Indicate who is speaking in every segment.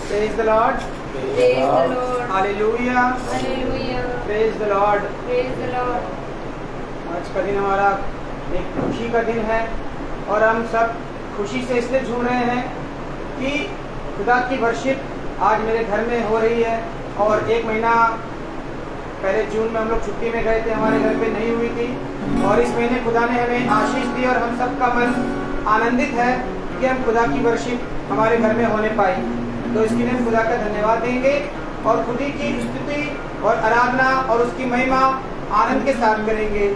Speaker 1: Praise the Lord.
Speaker 2: Praise the Lord.
Speaker 1: Hallelujah.
Speaker 2: Hallelujah.
Speaker 1: Praise the Lord.
Speaker 2: Praise the Lord.
Speaker 1: आज का दिन हमारा एक खुशी का दिन है और हम सब खुशी से इसलिए झूम रहे हैं कि खुदा की वर्शिप आज मेरे घर में हो रही है। और एक महीना पहले जून में हम लोग छुट्टी में गए थे, हमारे घर पे नहीं हुई थी, और इस महीने खुदा ने हमें आशीष दी और हम सबका मन आनंदित है कि हम खुदा की वर्शिप हमारे घर में होने पाई। तो इसके लिए हम खुदा का धन्यवाद देंगे और खुदी की स्तुति और आराधना और उसकी महिमा आनंद के साथ करेंगे।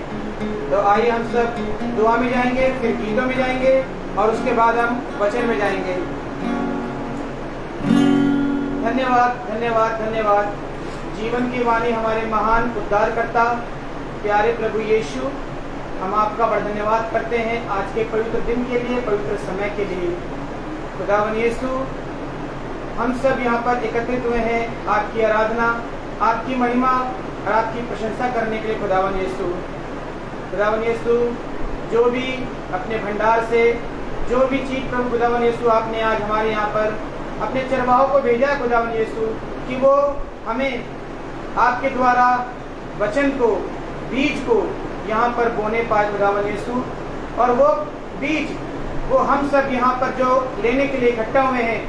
Speaker 1: तो आइए हम सब दुआ में जाएंगे, फिर गीतों में जाएंगे और उसके बाद हम वचन में जाएंगे। धन्यवाद धन्यवाद धन्यवाद। जीवन की वाणी हमारे महान उद्धारकर्ता प्यारे प्रभु यीशु, हम आपका बड़ा धन्यवाद करते हैं आज के पवित्र दिन के लिए, पवित्र समय के लिए। खुदावन यीशु, हम सब यहाँ पर एकत्रित हुए हैं आपकी आराधना, आपकी महिमा और आपकी प्रशंसा करने के लिए। खुदावन यीशु, जो भी अपने भंडार से जो भी चीज प्रभु खुदावन यीशु आपने आज हमारे यहाँ पर अपने चरवाहों को भेजा है खुदावन यीशु, कि वो हमें आपके द्वारा वचन को, बीज को यहाँ पर बोने पाए खुदावन यीशु। और वो बीज वो हम सब यहाँ पर जो लेने के लिए इकट्ठा हुए हैं,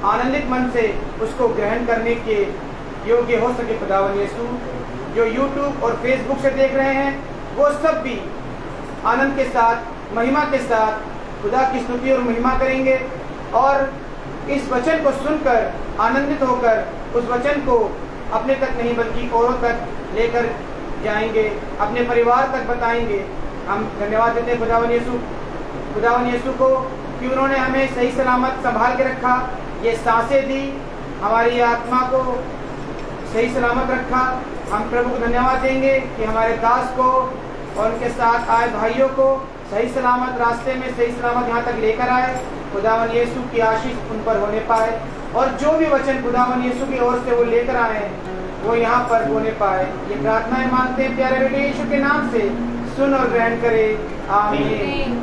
Speaker 1: आनंदित मन से उसको ग्रहण करने के योग्य हो सके खुदावन यीशु। जो YouTube और Facebook से देख रहे हैं वो सब भी आनंद के साथ, महिमा के साथ खुदा की स्तुति और महिमा करेंगे और इस वचन को सुनकर आनंदित होकर उस वचन को अपने तक नहीं बल्कि औरों तक लेकर जाएंगे, अपने परिवार तक बताएंगे। हम धन्यवाद देते हैं खुदावन यीशु को कि उन्होंने हमें सही सलामत संभाल के रखा, ये सांसें दी, हमारी आत्मा को सही सलामत रखा। हम प्रभु को धन्यवाद देंगे कि हमारे दास को और उनके साथ आए भाइयों को सही सलामत रास्ते में सही सलामत यहाँ तक लेकर आए। खुदावन यीशु की आशीष उन पर होने पाए और जो भी वचन खुदावन यीशु की ओर से वो लेकर आए हैं वो यहाँ पर होने पाए। ये प्रार्थनाएं मांगते हैं प्यारे बेटे यीशु के नाम से, सुन और ग्रहण करे, आमीन।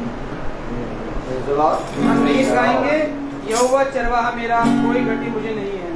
Speaker 1: हम गीत गाएंगे, यहोवा चरवाहा मेरा, कोई घटी मुझे नहीं है।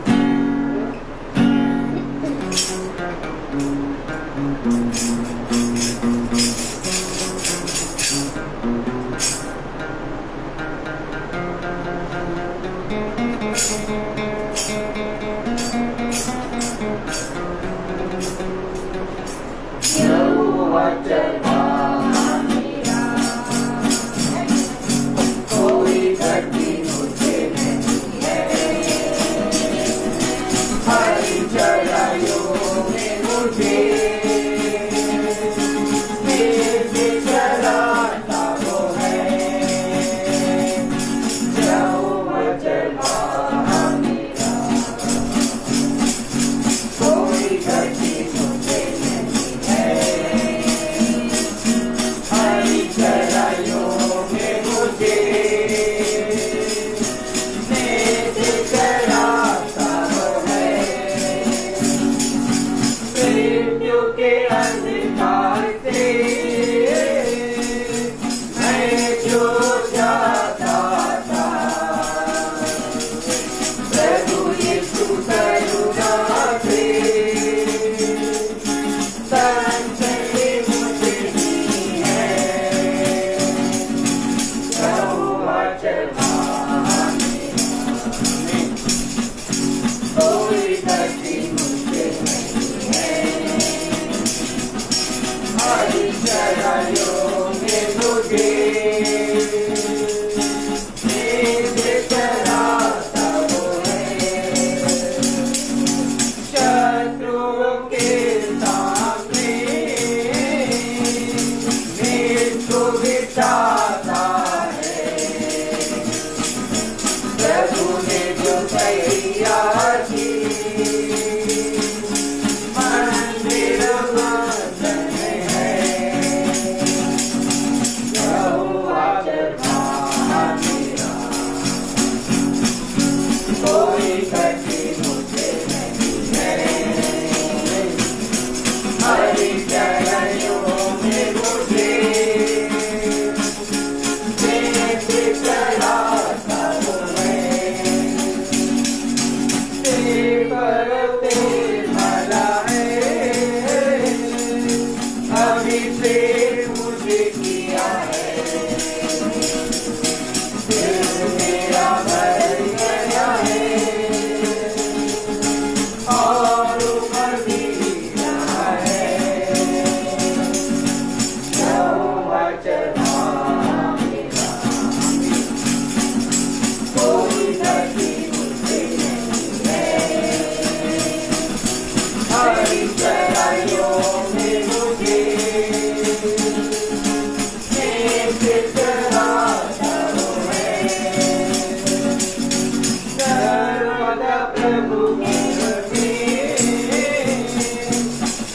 Speaker 1: माता प्रभु की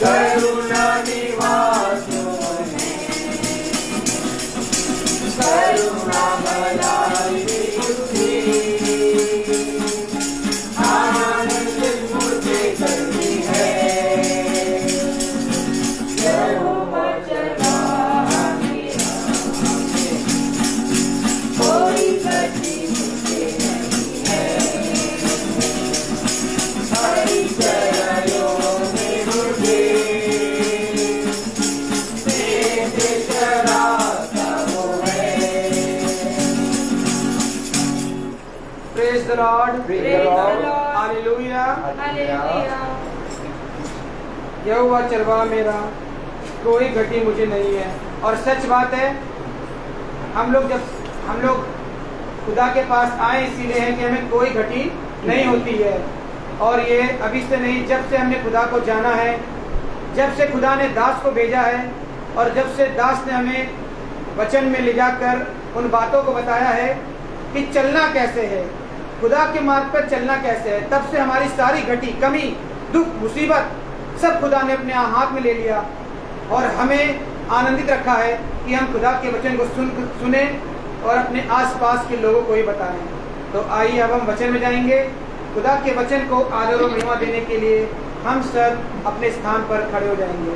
Speaker 1: करुणा निवास करुणा मलाई आनंद मुझे करनी है कोई गति मुझे नहीं है हरि चरणों में मुझे Praise the Lord.
Speaker 2: Praise the Lord.
Speaker 1: Hallelujah.
Speaker 2: Hallelujah.
Speaker 1: यहोवा चरवाहा मेरा, कोई घटी मुझे नहीं है। और सच बात है, हम लोग खुदा के पास आए इसीलिए है कि हमें कोई घटी नहीं होती है। और ये अभी से नहीं, जब से हमने खुदा को जाना है, जब से खुदा ने दास को भेजा है और जब से दास ने हमें वचन में ले जाकर उन बातों को बताया है कि चलना कैसे है, खुदा के मार्ग पर चलना कैसे है, तब से हमारी सारी घटी, कमी, दुख, मुसीबत सब खुदा ने अपने हाथ में ले लिया और हमें आनंदित रखा है कि हम खुदा के वचन को सुने और अपने आसपास के लोगों को ही बताएं। तो आइए अब हम वचन में जाएंगे। खुदा के वचन को आदर और महिमा देने के लिए हम सब अपने स्थान पर खड़े हो जाएंगे।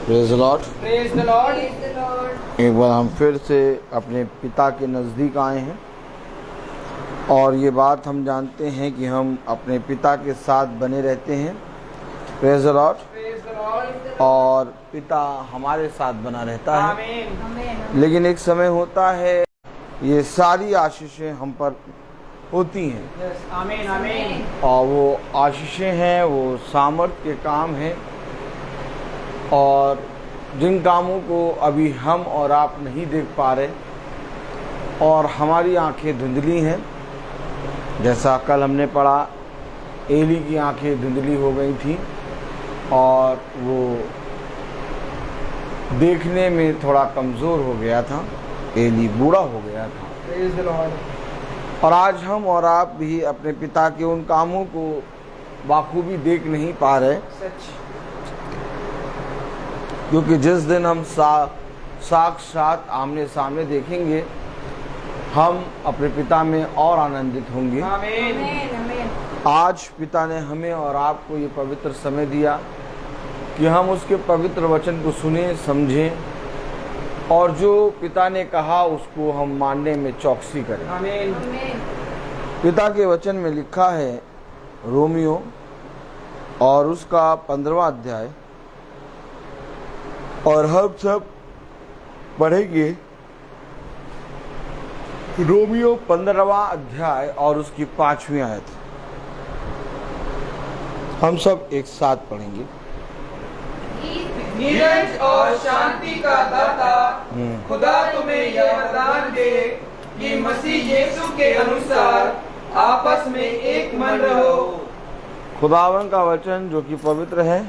Speaker 3: Praise the Lord.
Speaker 1: Praise the Lord.
Speaker 2: Praise the Lord.
Speaker 3: एक बार हम फिर से अपने पिता के नज़दीक आए हैं और ये बात हम जानते हैं कि हम अपने पिता के साथ बने रहते हैं। Praise the Lord.
Speaker 1: Praise the Lord.
Speaker 3: और पिता हमारे साथ बना रहता है।
Speaker 1: आमीन।
Speaker 2: आमेन।
Speaker 3: लेकिन एक समय होता है ये सारी आशीषें हम पर होती हैं
Speaker 1: यस, आमीन आमीन।
Speaker 3: और वो आशीषें हैं, वो सामर्थ्य के काम हैं और जिन कामों को अभी हम और आप नहीं देख पा रहे और हमारी आंखें धुंधली हैं। जैसा कल हमने पढ़ा, एली की आंखें धुंधली हो गई थी और वो देखने में थोड़ा कमज़ोर हो गया था, एली बूढ़ा हो गया था।
Speaker 1: Praise the Lord.
Speaker 3: और आज हम और आप भी अपने पिता के उन कामों को बाखूबी देख नहीं पा रहे,
Speaker 1: सच।
Speaker 3: क्योंकि जिस दिन हम साक्षात आमने सामने देखेंगे, हम अपने पिता में और आनंदित होंगे।
Speaker 1: आमीन।
Speaker 2: आमेन। आमेन।
Speaker 3: आज पिता ने हमें और आपको ये पवित्र समय दिया कि हम उसके पवित्र वचन को सुने, समझें और जो पिता ने कहा उसको हम मानने में चौकसी करें।
Speaker 1: आमीन।
Speaker 2: आमेन।
Speaker 3: पिता के वचन में लिखा है, रोमियो और उसका 15वां अध्याय, और हम सब पढ़ेंगे रोमियो 15वां अध्याय और उसकी 5वीं आयत। हम सब एक साथ पढ़ेंगे।
Speaker 1: धीरज और शांति का दाता खुदा तुम्हें यह वरदान दे कि मसीह यीशु के अनुसार आपस में एक मन रहो।
Speaker 3: खुदावन का वचन जो कि पवित्र है,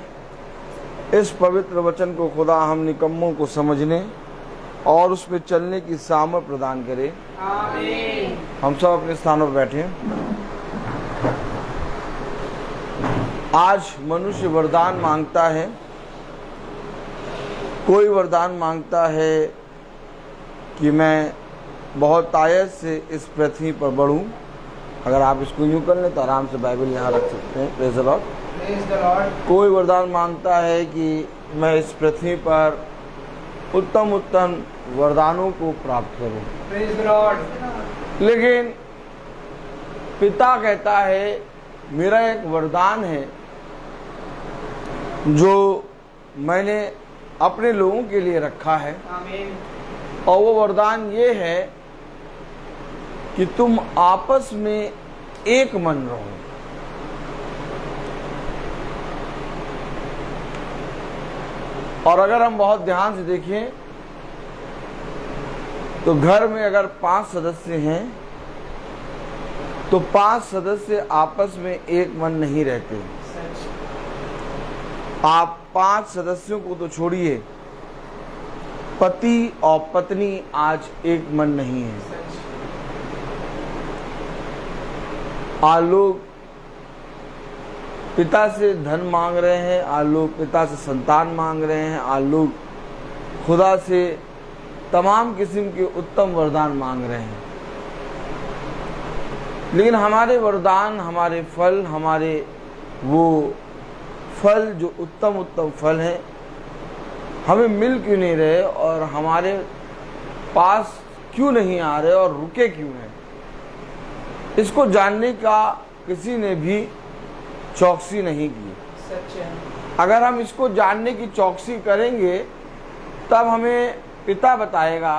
Speaker 3: इस पवित्र वचन को खुदा हम निकम्मों को समझने और उसमें चलने की सामर्थ प्रदान करे।
Speaker 1: आमीन।
Speaker 3: हम सब अपने स्थानों पर बैठे। आज मनुष्य वरदान मांगता है, कोई वरदान मांगता है कि मैं बहुत आयत से इस पृथ्वी पर बढ़ूं। अगर आप इसको यूं कर लें तो आराम से बाइबल यहाँ रख सकते हैं। Praise the Lord.
Speaker 1: Praise the Lord.
Speaker 3: कोई वरदान मांगता है कि मैं इस पृथ्वी पर उत्तम उत्तम वरदानों को प्राप्त करूं।
Speaker 1: Praise the Lord.
Speaker 3: लेकिन पिता कहता है, मेरा एक वरदान है जो मैंने अपने लोगों के लिए रखा है,
Speaker 1: आमीन।
Speaker 3: और वो वरदान ये है कि तुम आपस में एक मन रहो। और अगर हम बहुत ध्यान से देखें तो घर में अगर 5 सदस्य हैं तो 5 सदस्य आपस में एक मन नहीं रहते।
Speaker 1: सच।
Speaker 3: आप 5 सदस्यों को तो छोड़िए, पति और पत्नी आज एक मन नहीं है। आज लोग पिता से धन मांग रहे हैं, आज लोग पिता से संतान मांग रहे हैं, आज लोग खुदा से तमाम किस्म के उत्तम वरदान मांग रहे हैं। लेकिन हमारे वरदान, हमारे फल, हमारे वो फल जो उत्तम फल हैं, हमें मिल क्यों नहीं रहे और हमारे पास क्यों नहीं आ रहे और रुके क्यों हैं? इसको जानने का किसी ने भी चौकसी नहीं की।
Speaker 1: सच है।
Speaker 3: अगर हम इसको जानने की चौकसी करेंगे तब हमें पिता बताएगा।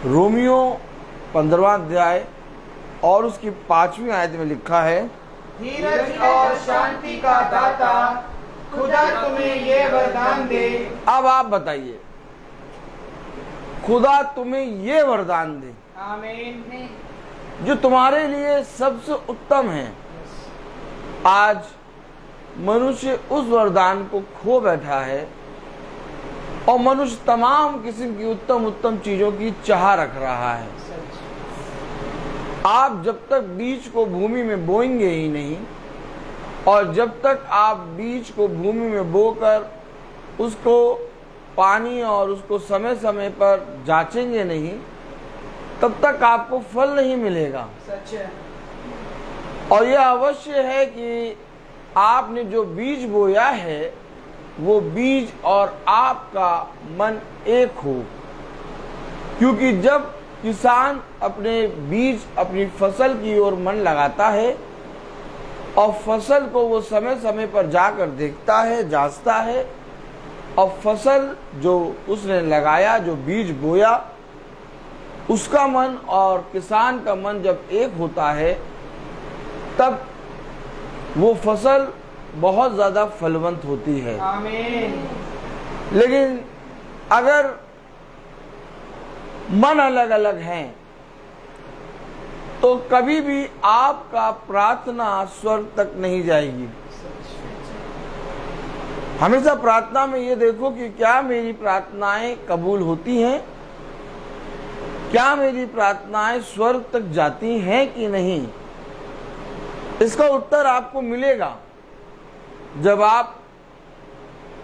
Speaker 3: रोमियो 15वां अध्याय और उसकी 5वीं आयत में लिखा है,
Speaker 1: धीरज और शांति का दाता खुदा तुम्हें ये वरदान दे।
Speaker 3: अब आप बताइए, खुदा तुम्हें ये वरदान दे
Speaker 1: आमीन।
Speaker 3: जो तुम्हारे लिए सबसे उत्तम है। आज मनुष्य उस वरदान को खो बैठा है और मनुष्य तमाम किस्म की उत्तम चीजों की चाह रख रहा है। आप जब तक बीज को भूमि में बोएंगे ही नहीं और जब तक आप बीज को भूमि में बोकर उसको पानी और उसको समय समय पर जांचेंगे नहीं, तब तक आपको फल नहीं मिलेगा।
Speaker 1: सच है।
Speaker 3: और यह अवश्य है कि आपने जो बीज बोया है वो बीज और आपका मन एक हो, क्योंकि जब किसान अपने बीज, अपनी फसल की ओर मन लगाता है और फसल को वो समय समय पर जाकर देखता है, जांचता है, और फसल जो उसने लगाया, जो बीज बोया, उसका मन और किसान का मन जब एक होता है तब वो फसल बहुत ज्यादा फलवंत होती है।
Speaker 1: आमीन।
Speaker 3: लेकिन अगर मन अलग अलग हैं तो कभी भी आपका प्रार्थना स्वर्ग तक नहीं जाएगी। हमेशा प्रार्थना में ये देखो कि क्या मेरी प्रार्थनाएं कबूल होती हैं, क्या मेरी प्रार्थनाएं स्वर्ग तक जाती हैं कि नहीं। इसका उत्तर आपको मिलेगा जब आप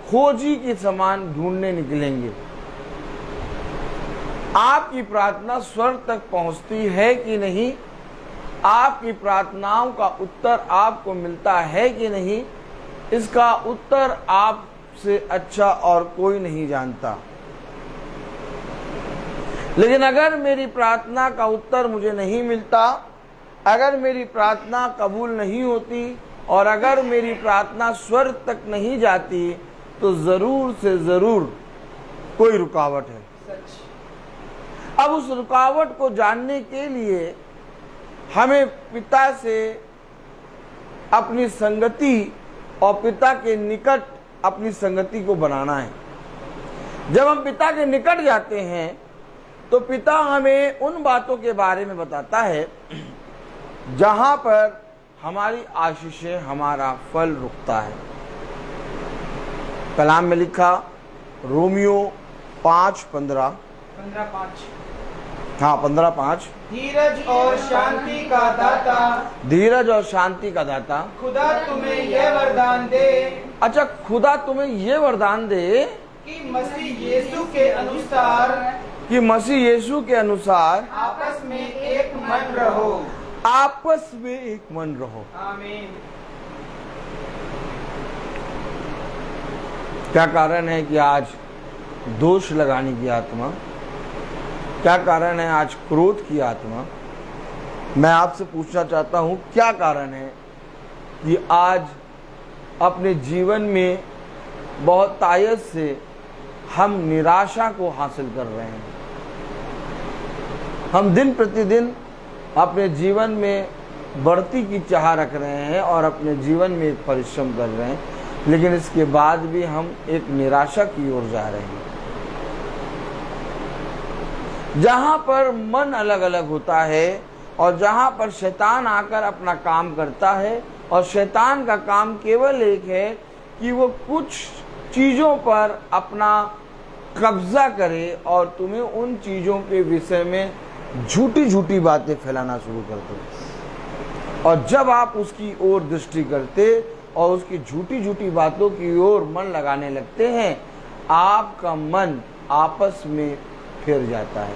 Speaker 3: खोजी के समान ढूंढने निकलेंगे। आपकी प्रार्थना स्वर्ग तक पहुंचती है कि नहीं, आपकी प्रार्थनाओं का उत्तर आपको मिलता है कि नहीं, इसका उत्तर आपसे अच्छा और कोई नहीं जानता। लेकिन अगर मेरी प्रार्थना का उत्तर मुझे नहीं मिलता, अगर मेरी प्रार्थना कबूल नहीं होती और अगर मेरी प्रार्थना स्वर्ग तक नहीं जाती, तो जरूर से जरूर कोई रुकावट है। अब उस रुकावट को जानने के लिए हमें पिता से अपनी संगति और पिता के निकट अपनी संगति को बनाना है। जब हम पिता के निकट जाते हैं तो पिता हमें उन बातों के बारे में बताता है जहां पर हमारी आशीषें, हमारा फल रुकता है। कलाम में लिखा रोमियो 5:15,
Speaker 1: 15:5।
Speaker 3: हाँ 15:5,
Speaker 1: धीरज और शांति का दाता,
Speaker 3: धीरज और शांति का दाता
Speaker 1: खुदा तुम्हें यह वरदान दे।
Speaker 3: अच्छा, खुदा तुम्हें ये वरदान दे
Speaker 1: कि मसीह यीशु के अनुसार,
Speaker 3: कि मसीह यीशु के अनुसार
Speaker 1: आपस में एक मन रहो।
Speaker 3: आपस में एक मन रहो।
Speaker 1: आमीन।
Speaker 3: क्या कारण है कि आज दोष लगाने की आत्मा, क्या कारण है आज क्रोध की आत्मा? मैं आपसे पूछना चाहता हूं, क्या कारण है कि आज अपने जीवन में बहुत तायत से हम निराशा को हासिल कर रहे हैं। हम दिन प्रतिदिन अपने जीवन में बढ़ती की चाह रख रहे हैं और अपने जीवन में एक परिश्रम कर रहे हैं, लेकिन इसके बाद भी हम एक निराशा की ओर जा रहे हैं। जहां पर मन अलग अलग होता है और जहां पर शैतान आकर अपना काम करता है, और शैतान का काम केवल एक है कि वो कुछ चीज़ों पर अपना कब्जा करे और तुम्हें उन चीजों के विषय में झूठी झूठी बातें फैलाना शुरू कर दे। और जब आप उसकी ओर दृष्टि करते और उसकी झूठी झूठी बातों की ओर मन लगाने लगते हैं, आपका मन आपस में फिर जाता है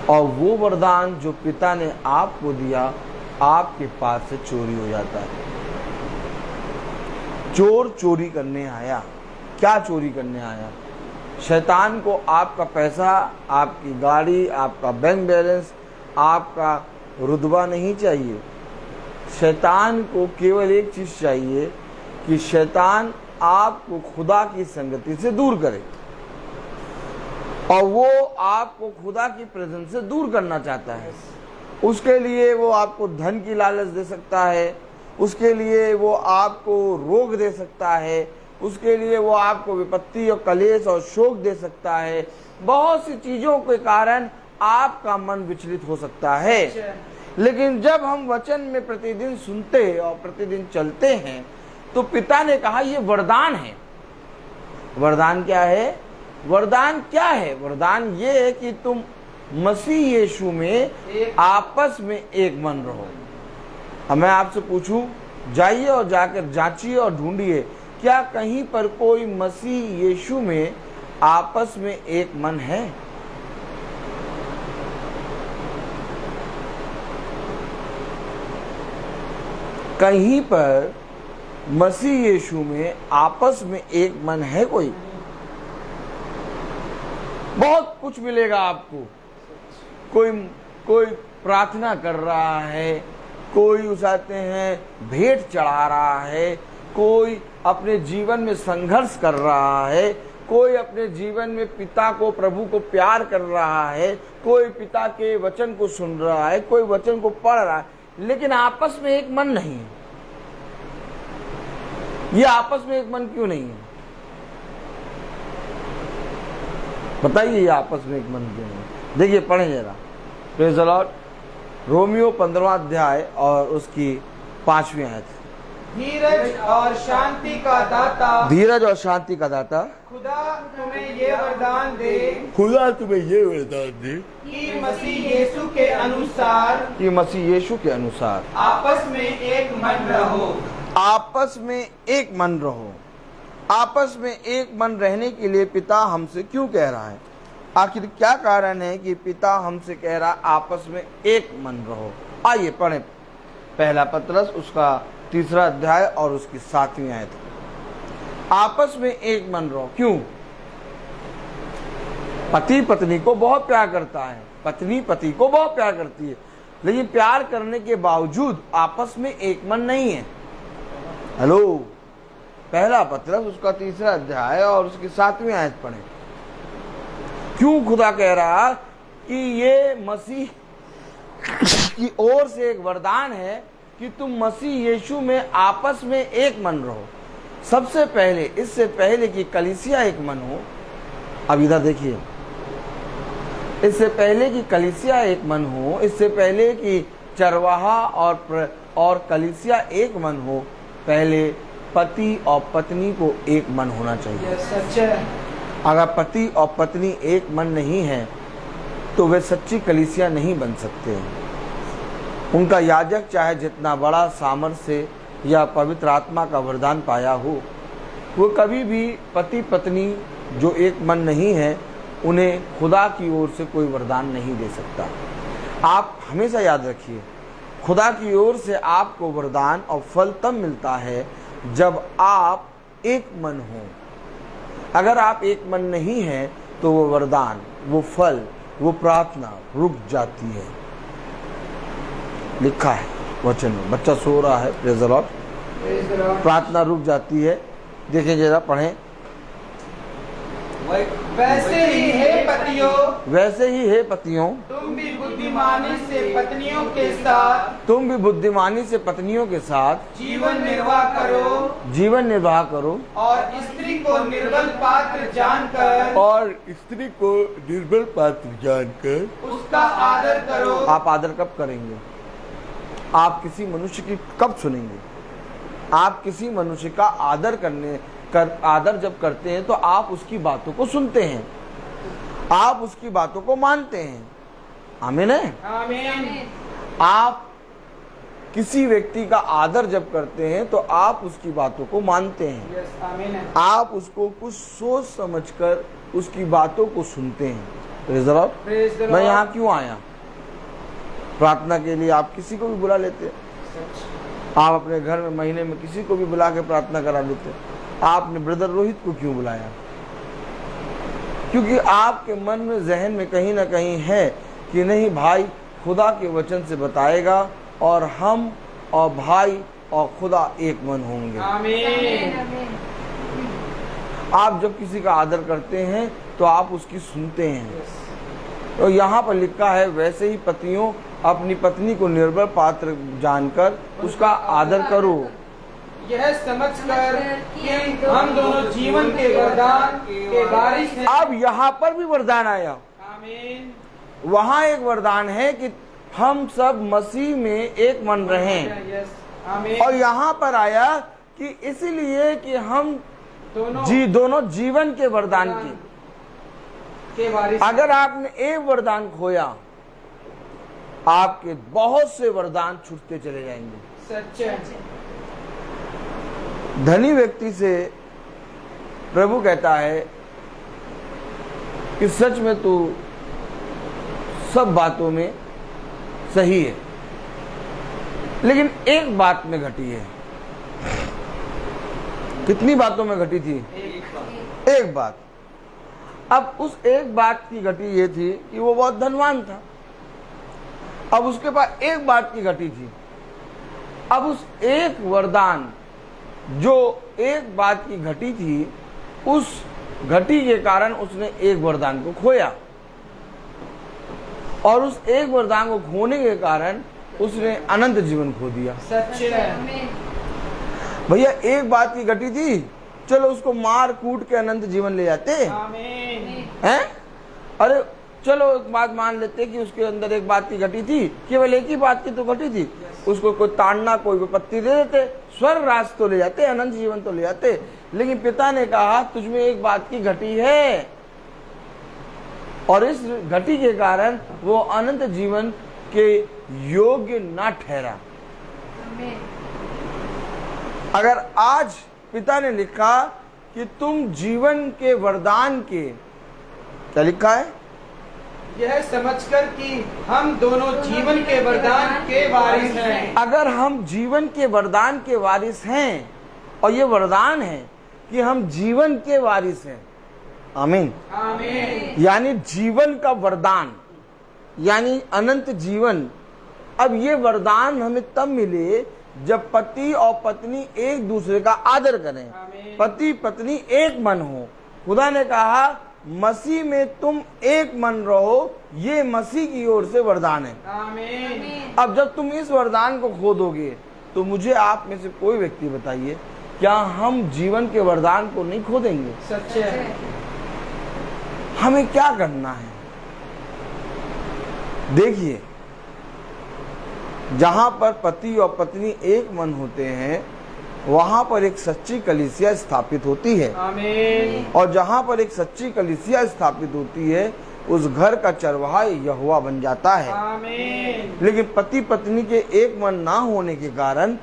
Speaker 3: और वो वरदान जो पिता ने आपको दिया आपके पास से चोरी हो जाता है। चोर चोरी करने आया, क्या चोरी करने आया? शैतान को आपका पैसा, आपकी गाड़ी, आपका बैंक बैलेंस, आपका रुतबा नहीं चाहिए। शैतान को केवल एक चीज चाहिए कि शैतान आपको खुदा की संगति से दूर करे, और वो आपको खुदा की प्रेजेंस से दूर करना चाहता है। उसके लिए वो आपको धन की लालच दे सकता है, उसके लिए वो आपको रोग दे सकता है, उसके लिए वो आपको विपत्ति और कलेश और शोक दे सकता है। बहुत सी चीजों के कारण आपका मन विचलित हो सकता है। लेकिन जब हम वचन में प्रतिदिन सुनते और प्रतिदिन चलते हैं तो पिता ने कहा ये वरदान है। वरदान क्या है? वरदान क्या है? वरदान ये है कि तुम मसीह यीशु में आपस में एक मन रहो। अब मैं आपसे पूछूं, जाइए और जाकर जांचिए और ढूंढिए, क्या कहीं पर कोई मसीह यीशु में आपस में एक मन है? कहीं पर मसीह यीशु में आपस में एक मन है कोई? बहुत कुछ मिलेगा आपको। कोई प्रार्थना कर रहा है, कोई उसाते हैं भेंट चढ़ा रहा है, कोई अपने जीवन में संघर्ष कर रहा है, कोई अपने जीवन में पिता को, प्रभु को प्यार कर रहा है, कोई पिता के वचन को सुन रहा है, कोई वचन को पढ़ रहा है, लेकिन आपस में एक मन नहीं है। ये आपस में एक मन क्यों नहीं है? बताइए, ये आपस में एक मन क्यों नहीं? देखिए, पढ़ें जरा, प्रेज़ द लॉर्ड, रोमियो 15वां अध्याय और उसकी 5वीं आयत।
Speaker 1: धीरज और शांति का दाता,
Speaker 3: धीरज और शांति का दाता
Speaker 1: खुदा तुम्हें ये वरदान दे,
Speaker 3: खुदा तुम्हें ये वरदान दे
Speaker 1: कि मसीह यीशु के अनुसार,
Speaker 3: कि मसीह यीशु के अनुसार
Speaker 1: आपस में एक मन रहो।
Speaker 3: आपस में एक मन रहो। आपस में एक मन रहने के लिए पिता हमसे क्यों कह रहा है? आखिर क्या कारण है कि पिता हमसे कह रहा है आपस में एक मन रहो? आइए पढ़ें पहला पत्रस उसका 3रा अध्याय और उसकी 7वीं आयत। आपस में एक मन रहो। क्यों? पति पत्नी को बहुत प्यार करता है, पत्नी पति को बहुत प्यार करती है, लेकिन प्यार करने के बावजूद आपस में एक मन नहीं है। हेलो, पहला पत्रस उसका 3रा अध्याय और उसकी 7वीं आयत पढ़ें। क्यों खुदा कह रहा कि ये मसीह की ओर से एक वरदान है कि तुम मसीह यीशु में आपस में एक मन रहो। सबसे पहले, इससे पहले कि कलीसिया एक मन हो, अब इधर देखिए, इससे पहले कि कलीसिया एक मन हो, इससे पहले कि चरवाहा और कलीसिया एक मन हो, पहले पति और पत्नी को एक मन होना चाहिए।
Speaker 1: सच है।
Speaker 3: अगर पति और पत्नी एक मन नहीं है तो वे सच्ची कलीसिया नहीं बन सकते हैं। उनका याजक चाहे जितना बड़ा सामर्थ्य या पवित्र आत्मा का वरदान पाया हो, वो कभी भी पति पत्नी जो एक मन नहीं है, उन्हें खुदा की ओर से कोई वरदान नहीं दे सकता। आप हमेशा याद रखिए, खुदा की ओर से आपको वरदान और फल तब मिलता है जब आप एक मन हो। अगर आप एक मन नहीं हैं तो वो वरदान, वो फल, वो प्रार्थना रुक जाती है। लिखा है वचन में, बच्चा सो रहा है, प्रेज़ द लॉर्ड, प्रार्थना रुक जाती है। देखिए जरा, पढ़ें।
Speaker 1: वैसे ही हे पतियों,
Speaker 3: वैसे ही हे पतियों,
Speaker 1: तुम भी बुद्धिमानी से पत्नियों के साथ,
Speaker 3: तुम भी बुद्धिमानी से पत्नियों के साथ
Speaker 1: जीवन निर्वाह करो,
Speaker 3: जीवन निर्वाह करो,
Speaker 1: और स्त्री को निर्बल पात्र जानकर,
Speaker 3: और स्त्री को निर्बल पात्र जानकर
Speaker 1: उसका आदर करो।
Speaker 3: आप आदर कब करेंगे? आप किसी मनुष्य की कब सुनेंगे? आप किसी मनुष्य का आदर करने आदर जब करते हैं तो आप उसकी बातों को सुनते हैं, आप उसकी बातों को मानते हैं। आमीन है।
Speaker 1: आमीन।
Speaker 3: आप किसी व्यक्ति का आदर जब करते हैं तो आप उसकी बातों को मानते हैं,
Speaker 1: यस, आमीन है।
Speaker 3: आप उसको कुछ सोच समझकर उसकी बातों को सुनते हैं। Praise the Lord।
Speaker 1: Praise the
Speaker 3: मैं
Speaker 1: Lord।
Speaker 3: यहाँ क्यों आया? प्रार्थना के लिए आप किसी को भी बुला लेते हैं,
Speaker 1: सच।
Speaker 3: आप अपने घर में महीने में किसी को भी बुला के प्रार्थना करा लेते हैं। आपने ब्रदर रोहित को क्यों बुलाया? क्योंकि आपके मन में, जहन में कहीं ना कहीं है कि नहीं, भाई खुदा के वचन से बताएगा और हम और भाई और खुदा एक मन होंगे।
Speaker 1: आमीन।
Speaker 3: आप जब किसी का आदर करते हैं तो आप उसकी सुनते हैं।
Speaker 1: यस।
Speaker 3: तो यहाँ पर लिखा है, वैसे ही पतियों अपनी पत्नी को निर्बल पात्र जानकर उसका आदर करो,
Speaker 1: यह समझकर कि हम दोनों जीवन के वरदान के वारिस हैं।
Speaker 3: अब यहाँ पर भी वरदान आया।
Speaker 1: आमीन।
Speaker 3: वहाँ एक वरदान है कि हम सब मसीह में एक मन रहें,
Speaker 1: यस, आमीन।
Speaker 3: और यहाँ पर आया कि इसलिए कि हम दोनों जीवन के वरदान
Speaker 1: के वारिस।
Speaker 3: अगर आपने एक वरदान खोया, आपके बहुत से वरदान छूटते चले जाएंगे।
Speaker 1: सच है।
Speaker 3: धनी व्यक्ति से प्रभु कहता है कि सच में तू सब बातों में सही है, लेकिन एक बात में घटी है। कितनी बातों में घटी थी? एक बात। अब उस एक बात की घटी ये थी कि वो बहुत धनवान था। अब उसके पास एक बात की घटी थी। अब उस एक वरदान, जो एक बात की घटी थी, उस घटी के कारण उसने एक वरदान को खोया, और उस एक वरदान को खोने के कारण उसने अनंत जीवन खो दिया।
Speaker 1: सच है।
Speaker 3: भैया एक बात की घटी थी, चलो उसको मार कूट के अनंत जीवन ले जाते
Speaker 1: आमीन।
Speaker 3: हैं। अरे चलो एक बात मान लेते कि उसके अंदर एक बात की घटी थी, केवल एक ही बात की तो घटी थी, उसको कोई ताड़ना, कोई विपत्ति दे देते, स्वर्ग राज तो ले जाते, अनंत जीवन तो ले जाते। लेकिन पिता ने कहा तुझमें एक बात की घटी है, और इस घटी के कारण वो अनंत जीवन के योग्य ना ठहरा। अगर आज पिता ने लिखा कि तुम जीवन के वरदान के, क्या लिखा है?
Speaker 1: यह समझकर कि हम दोनों जीवन के वरदान के वारिस हैं।
Speaker 3: अगर हम जीवन के वरदान के वारिस हैं, और ये वरदान है कि हम जीवन के वारिस हैं। आमीन।
Speaker 1: आमीन।
Speaker 3: यानी जीवन का वरदान, यानी अनंत जीवन। अब ये वरदान हमें तब मिले जब पति और पत्नी एक दूसरे का आदर करें,
Speaker 1: आमीन।
Speaker 3: पति पत्नी एक मन हो। खुदा ने कहा मसीह में तुम एक मन रहो, ये मसीह की ओर से वरदान है।
Speaker 1: आमीन।
Speaker 3: अब जब तुम इस वरदान को खो दोगे तो मुझे आप में से कोई व्यक्ति बताइए, क्या हम जीवन के वरदान को नहीं खो देंगे?
Speaker 1: सच है।
Speaker 3: हमें क्या करना है? देखिए, जहां पर पति और पत्नी एक मन होते हैं, वहां पर एक सच्ची कलीसिया स्थापित होती है।
Speaker 1: आमीन।
Speaker 3: और जहां पर एक सच्ची कलीसिया स्थापित होती है, उस घर का चरवाहा यहोवा बन जाता है।
Speaker 1: आमीन।
Speaker 3: लेकिन पति पत्नी के एक मन ना होने के कारण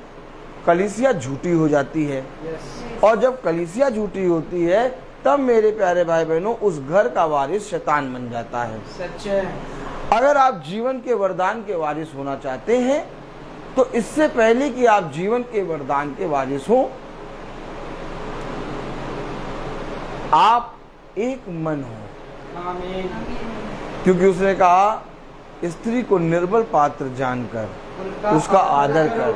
Speaker 3: कलीसिया झूठी हो जाती है,
Speaker 1: यस।
Speaker 3: और जब कलीसिया झूठी होती है तब मेरे प्यारे भाई बहनों उस घर का वारिस शैतान बन जाता है।
Speaker 1: सच है।
Speaker 3: अगर आप जीवन के वरदान के वारिस होना चाहते हैं तो इससे पहले कि आप जीवन के वरदान के वारिस हो, आप एक मन हो।
Speaker 1: आमीन।
Speaker 3: क्योंकि उसने कहा स्त्री को निर्बल पात्र जानकर उसका आदर कर,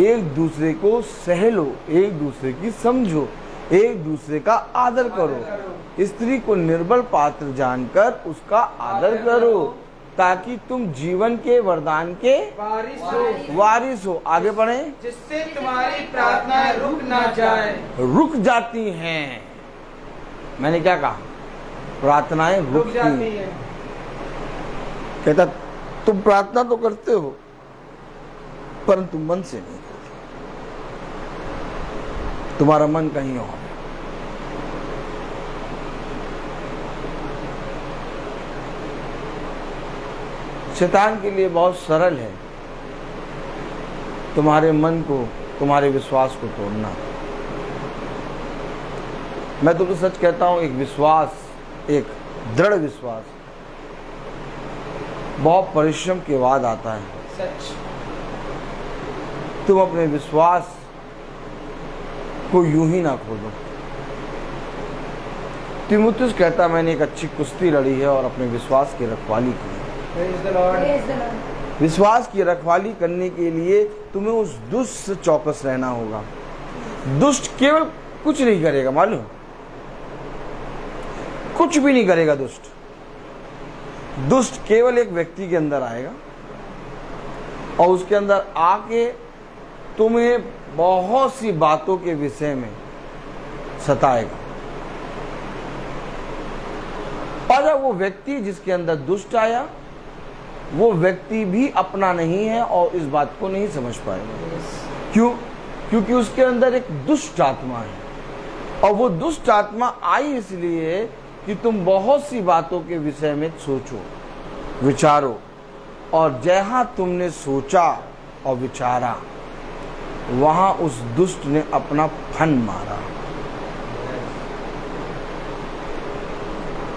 Speaker 3: एक दूसरे को सह लो, एक दूसरे की समझो, एक दूसरे का आदर करो। स्त्री को निर्बल पात्र जानकर उसका आदर करो, ताकि तुम जीवन के वरदान के वारिस हो। आगे बढ़े।
Speaker 1: जिससे तुम्हारी प्रार्थनाएं रुक ना जाए।
Speaker 3: रुक जाती हैं। मैंने क्या कहा? प्रार्थनाएं रुक
Speaker 1: जाती है।
Speaker 3: कहता तुम प्रार्थना तो करते हो परंतु मन से नहीं करते। तुम्हारा मन कहीं और है। शैतान के लिए बहुत सरल है तुम्हारे मन को, तुम्हारे विश्वास को तोड़ना। मैं तुमको सच कहता हूं, एक विश्वास, एक दृढ़ विश्वास बहुत परिश्रम के बाद आता है।
Speaker 1: सच।
Speaker 3: तुम अपने विश्वास को यूं ही ना खो दो। तीमुथियुस कहता, मैंने एक अच्छी कुश्ती लड़ी है और अपने विश्वास की रखवाली की है।
Speaker 1: Praise the Lord.
Speaker 2: Praise the Lord.
Speaker 3: विश्वास की रखवाली करने के लिए तुम्हें उस दुष्ट से चौकस रहना होगा। दुष्ट केवल कुछ नहीं करेगा, मालूम, कुछ भी नहीं करेगा। दुष्ट केवल एक व्यक्ति के अंदर आएगा और उसके अंदर आके तुम्हें बहुत सी बातों के विषय में सताएगा। और जब वो व्यक्ति जिसके अंदर दुष्ट आया, वो व्यक्ति भी अपना नहीं है और इस बात को नहीं समझ पाएगा। क्यों? क्योंकि उसके अंदर एक दुष्ट आत्मा है और वो दुष्ट आत्मा आई इसलिए कि तुम बहुत सी बातों के विषय में सोचो, विचारो, और जहां तुमने सोचा और विचारा वहां उस दुष्ट ने अपना फन मारा।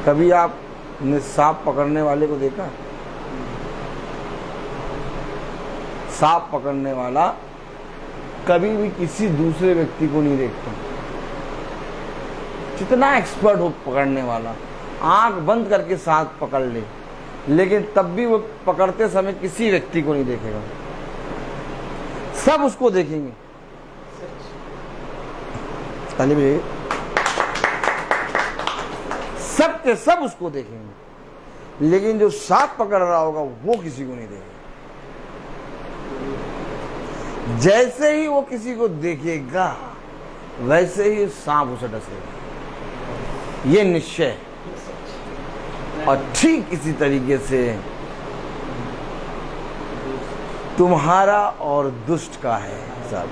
Speaker 3: कभी आपने सांप पकड़ने वाले को देखा? सांप पकड़ने वाला कभी भी किसी दूसरे व्यक्ति को नहीं देखता। जितना एक्सपर्ट हो पकड़ने वाला, आंख बंद करके सांप पकड़ ले, लेकिन तब भी वो पकड़ते समय किसी व्यक्ति को नहीं देखेगा, सब उसको देखेंगे। ताली बजाइए। सब के सब उसको देखेंगे, लेकिन जो सांप पकड़ रहा होगा वो किसी को नहीं देखेगा। जैसे ही वो किसी को देखेगा वैसे ही सांप उसे डसेगा, ये निश्चय है। और ठीक इसी तरीके से तुम्हारा और दुष्ट का है हिसाब।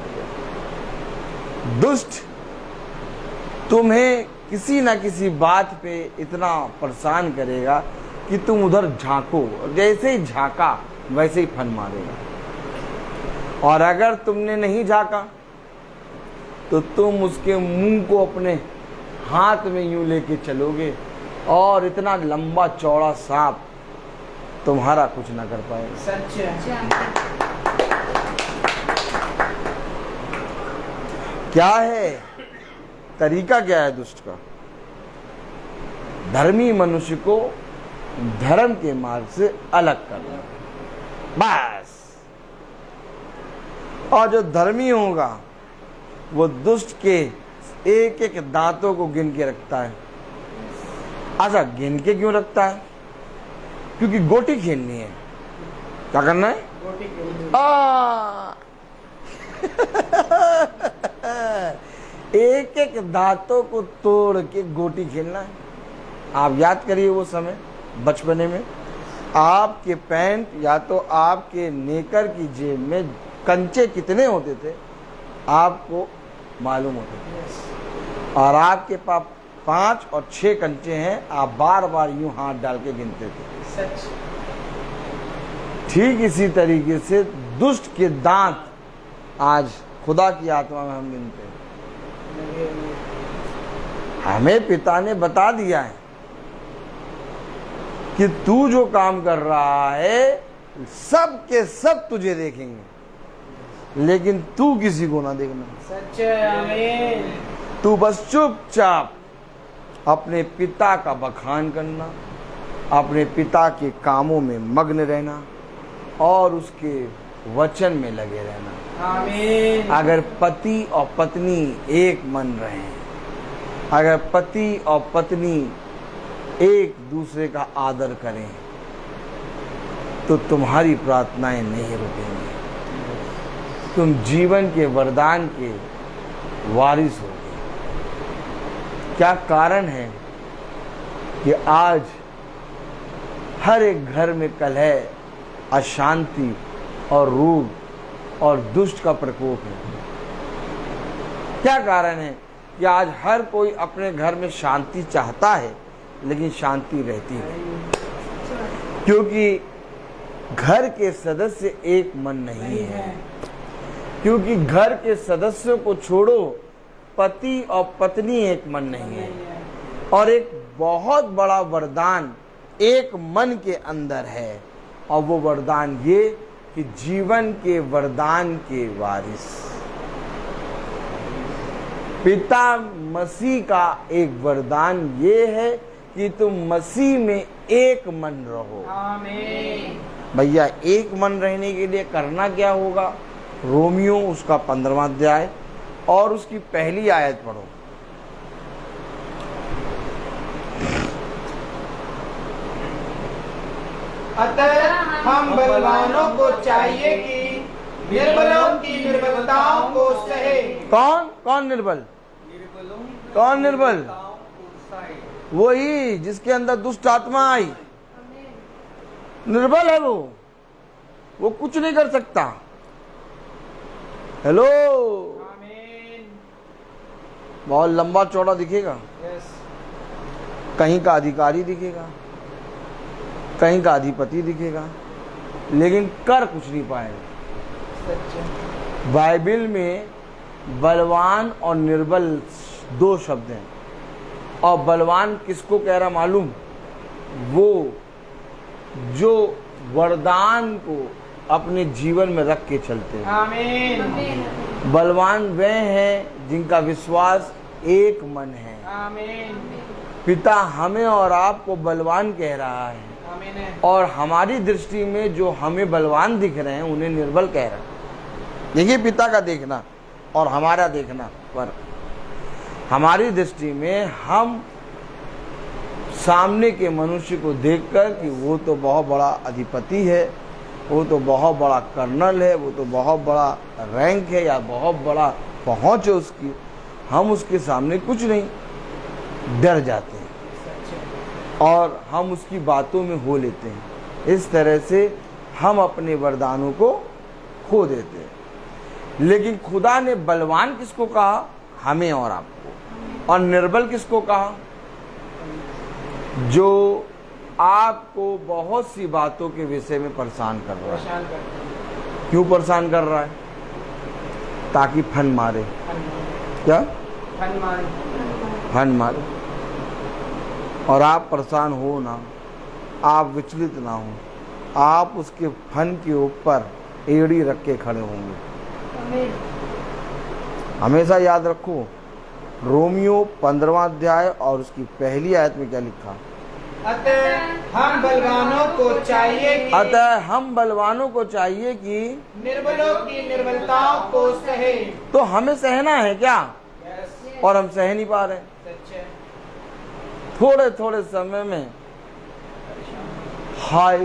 Speaker 3: दुष्ट तुम्हें किसी ना किसी बात पे इतना परेशान करेगा कि तुम उधर झांको, जैसे ही झांका वैसे ही फन मारेगा। और अगर तुमने नहीं झांका तो तुम उसके मुंह को अपने हाथ में यूं लेके चलोगे और इतना लंबा चौड़ा सांप तुम्हारा कुछ ना कर पाएगा।
Speaker 1: सच है।
Speaker 3: क्या है तरीका, क्या है दुष्ट का? धर्मी मनुष्य को धर्म के मार्ग से अलग करना, बस। और जो धर्मी होगा वो दुष्ट के एक एक दांतों को गिन के रखता है। अच्छा, गिन के क्यों रखता है? क्योंकि गोटी खेलनी है। क्या करना है?
Speaker 1: गोटी खेलनी।
Speaker 3: एक एक दांतों को तोड़ के गोटी खेलना है। आप याद करिए वो समय बचपने में आपके पैंट या तो आपके नेकर की जेब में कंचे कितने होते थे आपको मालूम होते थे, और आपके पास 5 और 6 कंचे हैं, आप बार बार यूं हाथ डाल के गिनते थे।
Speaker 1: सच।
Speaker 3: ठीक इसी तरीके से दुष्ट के दांत आज खुदा की आत्मा में हम गिनते हैं। हमें पिता ने बता दिया है कि तू जो काम कर रहा है सब के सब तुझे देखेंगे, लेकिन तू किसी को ना देखना।
Speaker 1: सच है। आमीन।
Speaker 3: तू बस चुपचाप अपने पिता का बखान करना, अपने पिता के कामों में मग्न रहना और उसके वचन में लगे रहना।
Speaker 1: आमीन।
Speaker 3: अगर पति और पत्नी एक मन रहे, अगर पति और पत्नी एक दूसरे का आदर करें, तो तुम्हारी प्रार्थनाएं नहीं रुकेंगी। तुम जीवन के वरदान के वारिस होगे। क्या कारण है कि आज हर एक घर में कलह, अशांति और रोग और दुष्ट का प्रकोप है? क्या कारण है कि आज हर कोई अपने घर में शांति चाहता है, लेकिन शांति रहती नहीं, क्योंकि घर के सदस्य एक मन नहीं है। क्योंकि घर के सदस्यों को छोड़ो, पति और पत्नी एक मन नहीं है। और एक बहुत बड़ा वरदान एक मन के अंदर है, और वो वरदान ये कि जीवन के वरदान के वारिस पिता मसीह का एक वरदान ये है कि तुम मसीह में एक मन रहो।
Speaker 1: आमीन।
Speaker 3: भैया, एक मन रहने के लिए करना क्या होगा? रोमियो उसका 15वां अध्याय और उसकी पहली आयत पढ़ो।
Speaker 1: अतः हम बलवानों को चाहिए कि निर्बलों की निर्बलताओं को सहे।
Speaker 3: कौन निर्बल? कौन निर्बल? वही जिसके अंदर दुष्ट आत्मा आई, निर्बल है वो कुछ नहीं कर सकता। हेलो,
Speaker 1: आमीन।
Speaker 3: बहुत लंबा चौड़ा दिखेगा,
Speaker 1: यस।
Speaker 3: कहीं का अधिकारी दिखेगा, कहीं का अधिपति दिखेगा, लेकिन कर कुछ नहीं पाएगा।
Speaker 1: सच है।
Speaker 3: बाइबल में बलवान और निर्बल दो शब्द हैं, और बलवान किसको कह रहा मालूम? वो जो वरदान को अपने जीवन में रख के चलते हैं।
Speaker 1: आमीन।
Speaker 3: बलवान वे हैं जिनका विश्वास एक मन है।
Speaker 1: आमीन।
Speaker 3: पिता हमें और आपको बलवान कह रहा है,
Speaker 1: आमीन है।
Speaker 3: और हमारी दृष्टि में जो हमें बलवान दिख रहे हैं उन्हें निर्बल कह रहा है। देखिए, पिता का देखना और हमारा देखना पर हमारी दृष्टि में हम सामने के मनुष्य को देखकर कि वो तो बहुत बड़ा अधिपति है, वो तो बहुत बड़ा कर्नल है, वो तो बहुत बड़ा रैंक है या बहुत बड़ा पहुंच है उसकी, हम उसके सामने कुछ नहीं, डर जाते हैं और हम उसकी बातों में हो लेते हैं। इस तरह से हम अपने वरदानों को खो देते हैं। लेकिन खुदा ने बलवान किसको कहा? हमें और आपको। और निर्बल किसको कहा? जो आपको बहुत सी बातों के विषय में परेशान कर रहा है। क्यों परेशान कर रहा है? ताकि फन मारे। क्या? फन मारे। और आप परेशान हो ना, आप विचलित ना हो, आप उसके फन के ऊपर एड़ी रख के खड़े होंगे। हमेशा याद रखो, रोमियो 15वां अध्याय और उसकी पहली आयत में क्या लिखा?
Speaker 1: अतः हम बलवानों को चाहिए कि निर्बलों की निर्बलताओं को सहे।
Speaker 3: तो हमें सहना है क्या? और हम सह नहीं पा रहे। थोड़े थोड़े समय में हाय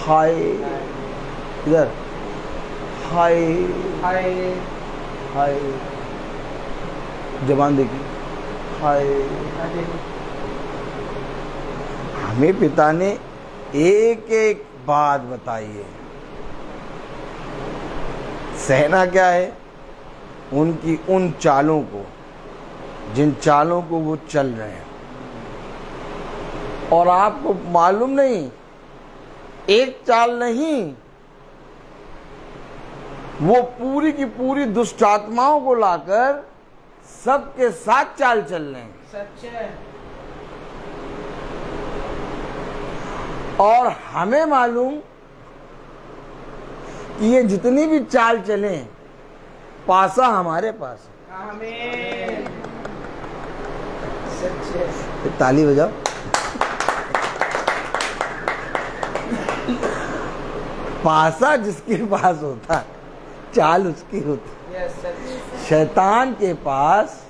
Speaker 3: हाय, इधर हाय
Speaker 1: हाय
Speaker 3: हाय, जबान देखिए, हाय। हमें पिता ने एक एक बात बताई है। सहना क्या है? उनकी उन चालों को, जिन चालों को वो चल रहे हैं। और आपको मालूम नहीं, एक चाल नहीं, वो पूरी की पूरी दुष्ट आत्माओं को लाकर सबके साथ चाल चल रहे हैं।
Speaker 1: सच है।
Speaker 3: और हमें मालूम कि ये जितनी भी चाल चले, पासा हमारे पास है।
Speaker 1: आमीन। सच है।
Speaker 3: ताली बजाओ। पासा जिसके पास होता, चाल उसकी होती। शैतान के पास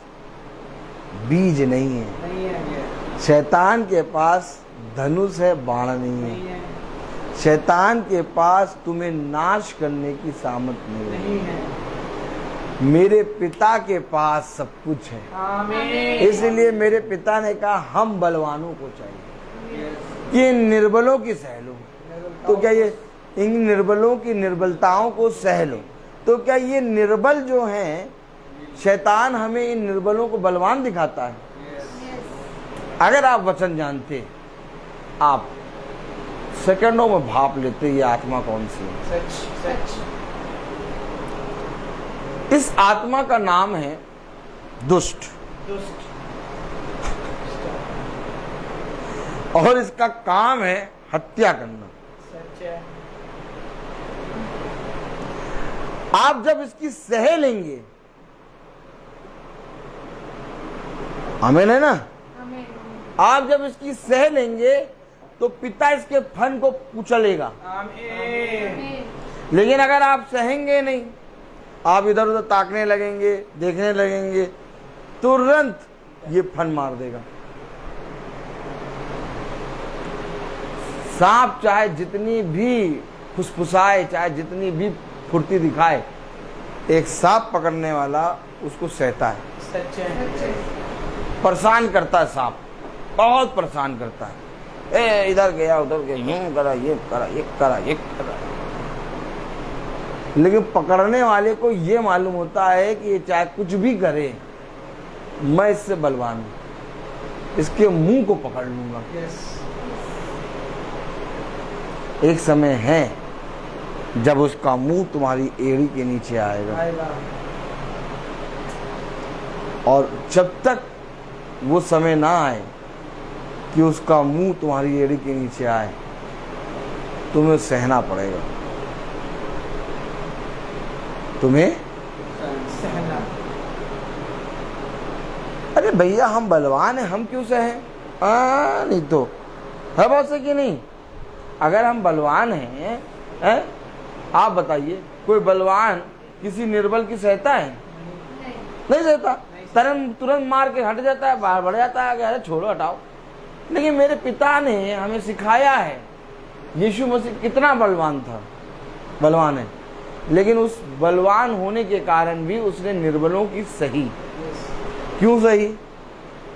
Speaker 3: बीज नहीं है। शैतान के पास धनुष है, बाण नहीं है। शैतान के पास तुम्हें नाश करने की सामर्थ नहीं है। मेरे पिता के पास सब कुछ है।
Speaker 1: आमीन।
Speaker 3: इसलिए मेरे पिता ने कहा हम बलवानों को चाहिए कि इन निर्बलों की सह लो। तो क्या ये इन निर्बलों की निर्बलताओं को सह लो? तो क्या ये निर्बल जो हैं, शैतान हमें इन निर्बलों को बलवान दिखाता है? अगर आप वचन जानते, आप सेकंडों में भाप लेते ये आत्मा कौन सी है।
Speaker 1: सच सच।
Speaker 3: इस आत्मा का नाम है दुष्ट,
Speaker 1: दुष्ट।
Speaker 3: और इसका काम है हत्या करना।
Speaker 1: सच है।
Speaker 3: आप जब इसकी सह लेंगे, आमीन है ना,
Speaker 2: आमीन।
Speaker 3: आप जब इसकी सह लेंगे तो पिता इसके फन को कुचलेगा।
Speaker 1: आमीन।
Speaker 2: आमीन।
Speaker 3: लेकिन अगर आप सहेंगे नहीं, आप इधर उधर ताकने लगेंगे, देखने लगेंगे, तुरंत ये फन मार देगा। सांप चाहे जितनी भी फुसफुसाए, चाहे जितनी भी फुर्ती दिखाए, एक सांप पकड़ने वाला उसको सहता है,
Speaker 1: सच है।
Speaker 2: सच है।
Speaker 3: परेशान करता है। सांप बहुत परेशान करता है। ए इधर गया, उधर गया, यूं करा, ये करा, ये करा, ये करा। लेकिन पकड़ने वाले को ये मालूम होता है कि ये चाहे कुछ भी करे, मैं इससे बलवान हूं, इसके मुंह को पकड़ लूंगा।
Speaker 1: यस।
Speaker 3: एक समय है जब उसका मुंह तुम्हारी एड़ी के नीचे आएगा,
Speaker 1: आएगा।
Speaker 3: और जब तक वो समय ना आए कि उसका मुंह तुम्हारी एड़ी के नीचे आए, तुम्हें सहना पड़ेगा, तुम्हें।
Speaker 1: सहना।
Speaker 3: अरे भैया हम बलवान हैं, हम क्यों सहें? नहीं तो है बात से कि नहीं? अगर हम बलवान हैं, आप बताइए, कोई बलवान किसी निर्बल की सहता है?
Speaker 2: नहीं।
Speaker 3: नहीं सहता। तुरंत मार के हट जाता है, बाहर बढ़ जाता है, अरे छोड़ो हटाओ। लेकिन मेरे पिता ने हमें सिखाया है, यीशु मसीह कितना बलवान था, बलवान है, लेकिन उस बलवान होने के कारण भी उसने निर्बलों की सही। क्यों सही?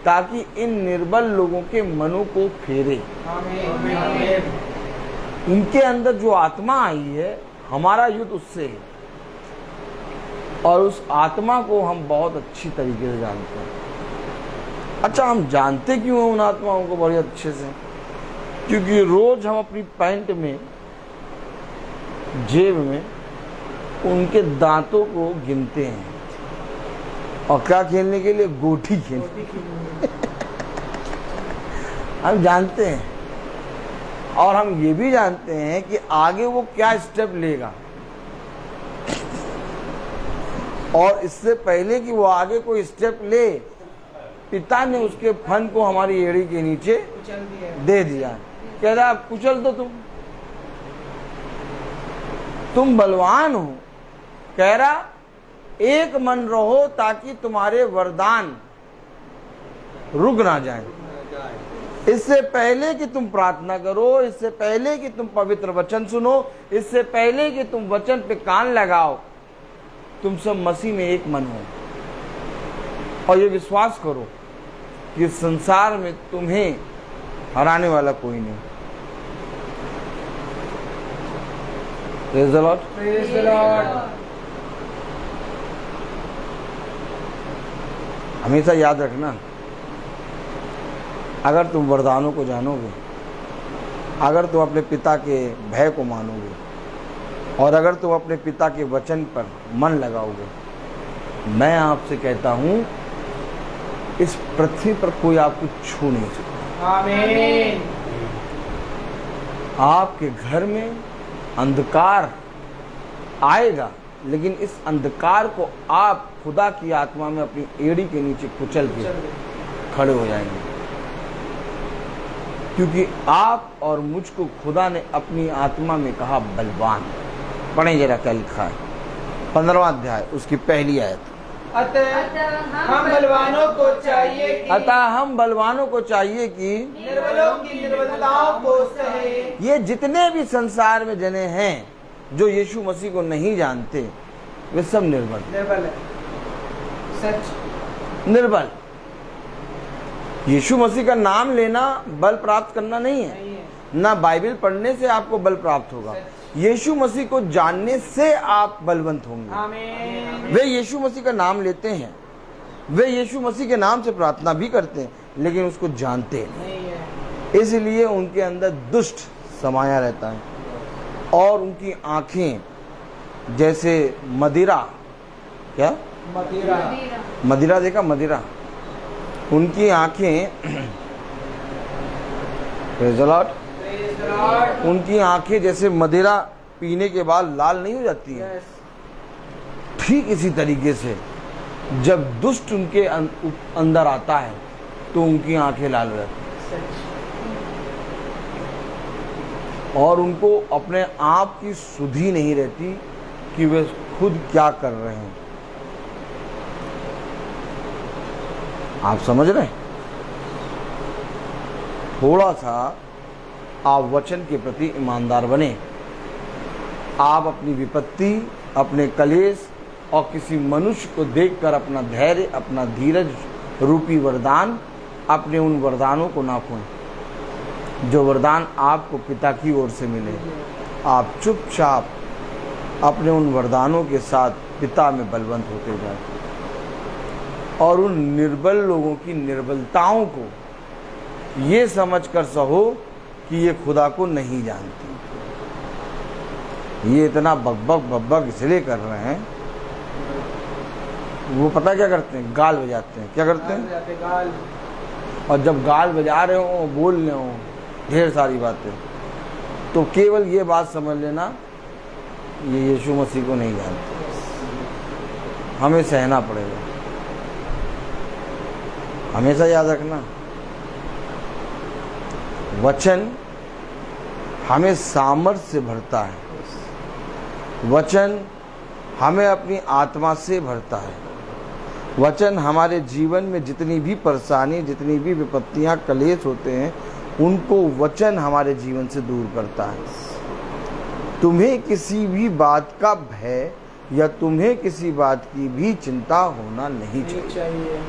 Speaker 3: ताकि इन निर्बल लोगों के मनों को फेरे।
Speaker 1: आमीन। आमीन।
Speaker 3: उनके अंदर जो आत्मा आई है, हमारा युद्ध उससे है, और उस आत्मा को हम बहुत अच्छी तरीके से जानते हैं। अच्छा, हम जानते क्यों हैं उन आत्माओं को बड़े अच्छे से? क्योंकि रोज हम अपनी पैंट में, जेब में उनके दांतों को गिनते हैं, और क्या खेलने के लिए? गोटी खेलने। हम जानते हैं, और हम ये भी जानते हैं कि आगे वो क्या स्टेप लेगा, और इससे पहले कि वो आगे कोई स्टेप ले, पिता ने उसके फन को हमारी एड़ी के नीचे
Speaker 1: कुचल दिया।
Speaker 3: दे दिया। कह रहा कुचल दो, तुम बलवान हो। कह रहा एक मन रहो ताकि तुम्हारे वरदान रुक ना जाए। इससे पहले कि तुम प्रार्थना करो, इससे पहले कि तुम पवित्र वचन सुनो, इससे पहले कि तुम वचन पे कान लगाओ, तुम सब मसीह में एक मन हो, और ये विश्वास करो कि संसार में तुम्हें हराने वाला कोई नहीं। Praise the Lord.
Speaker 1: Praise the Lord.
Speaker 3: हमेशा याद रखना, अगर तुम वरदानों को जानोगे, अगर तुम अपने पिता के भय को मानोगे, और अगर तुम अपने पिता के वचन पर मन लगाओगे, मैं आपसे कहता हूं, इस पृथ्वी पर कोई आपको छू नहीं सकता।
Speaker 1: आमीन।
Speaker 3: आपके घर में अंधकार आएगा, लेकिन इस अंधकार को आप खुदा की आत्मा में अपनी एड़ी के नीचे कुचल के खड़े हो जाएंगे, क्योंकि आप और मुझको खुदा ने अपनी आत्मा में कहा बलवान। पढ़ें जरा क्या लिखा है, 15वां अध्याय उसकी पहली आयत।
Speaker 1: अतः हम बलवानों को चाहिए कि
Speaker 3: अतः हम बलवानों को चाहिए कि
Speaker 1: निर्बलों की निर्बलताओं को सहे।
Speaker 3: ये जितने भी संसार में जने हैं जो यीशु मसीह को नहीं जानते, वे सब निर्बल
Speaker 1: निर्बल है। सच।
Speaker 3: निर्बल। यीशु मसीह का नाम लेना बल प्राप्त करना नहीं है।
Speaker 1: नहीं है।
Speaker 3: ना बाइबल पढ़ने से आपको बल प्राप्त होगा, यीशु मसीह को जानने से आप बलवंत होंगे।
Speaker 1: आमीन।
Speaker 3: वे यीशु मसीह का नाम लेते हैं, वे यीशु मसीह के नाम से प्रार्थना भी करते हैं, लेकिन उसको जानते नहीं।
Speaker 1: नहीं है।
Speaker 3: इसलिए उनके अंदर दुष्ट समाया रहता है और उनकी आंखें जैसे मदिरा, क्या
Speaker 1: मदिरा।
Speaker 3: मदिरा देखा, मदिरा, उनकी आंखें Praise the Lord।
Speaker 1: Praise the Lord।
Speaker 3: उनकी आंखें जैसे मदिरा पीने के बाद लाल नहीं हो जाती है,
Speaker 1: Yes।
Speaker 3: ठीक इसी तरीके से जब दुष्ट उनके अंदर आता है तो उनकी आंखें लाल हो जाती
Speaker 1: सच।
Speaker 3: हैं और उनको अपने आप की सुधि नहीं रहती कि वे खुद क्या कर रहे हैं। आप समझ रहे हैं? थोड़ा सा आप वचन के प्रति ईमानदार बने। आप अपनी विपत्ति, अपने कलेश और किसी मनुष्य को देखकर अपना धैर्य, अपना धीरज रूपी वरदान, अपने उन वरदानों को ना खोएं जो वरदान आपको पिता की ओर से मिले। आप चुपचाप अपने उन वरदानों के साथ पिता में बलवंत होते जाए और उन निर्बल लोगों की निर्बलताओं को ये समझकर सहो कि ये खुदा को नहीं जानती। ये इतना बकबक इसलिए कर रहे हैं, वो पता क्या करते हैं? गाल बजाते हैं। क्या करते हैं?
Speaker 1: गाल।
Speaker 3: और जब गाल बजा रहे हो, बोल रहे हो ढेर सारी बातें, तो केवल ये बात समझ लेना, ये यीशु मसीह को नहीं जानते। हमें सहना पड़ेगा, हमेशा याद रखना। वचन हमें सामर्थ्य से भरता है, वचन हमें अपनी आत्मा से भरता है, वचन हमारे जीवन में जितनी भी परेशानी, जितनी भी विपत्तियां, कलेश होते हैं, उनको वचन हमारे जीवन से दूर करता है। तुम्हें किसी भी बात का भय या तुम्हें किसी बात की भी चिंता होना नहीं चाहिए,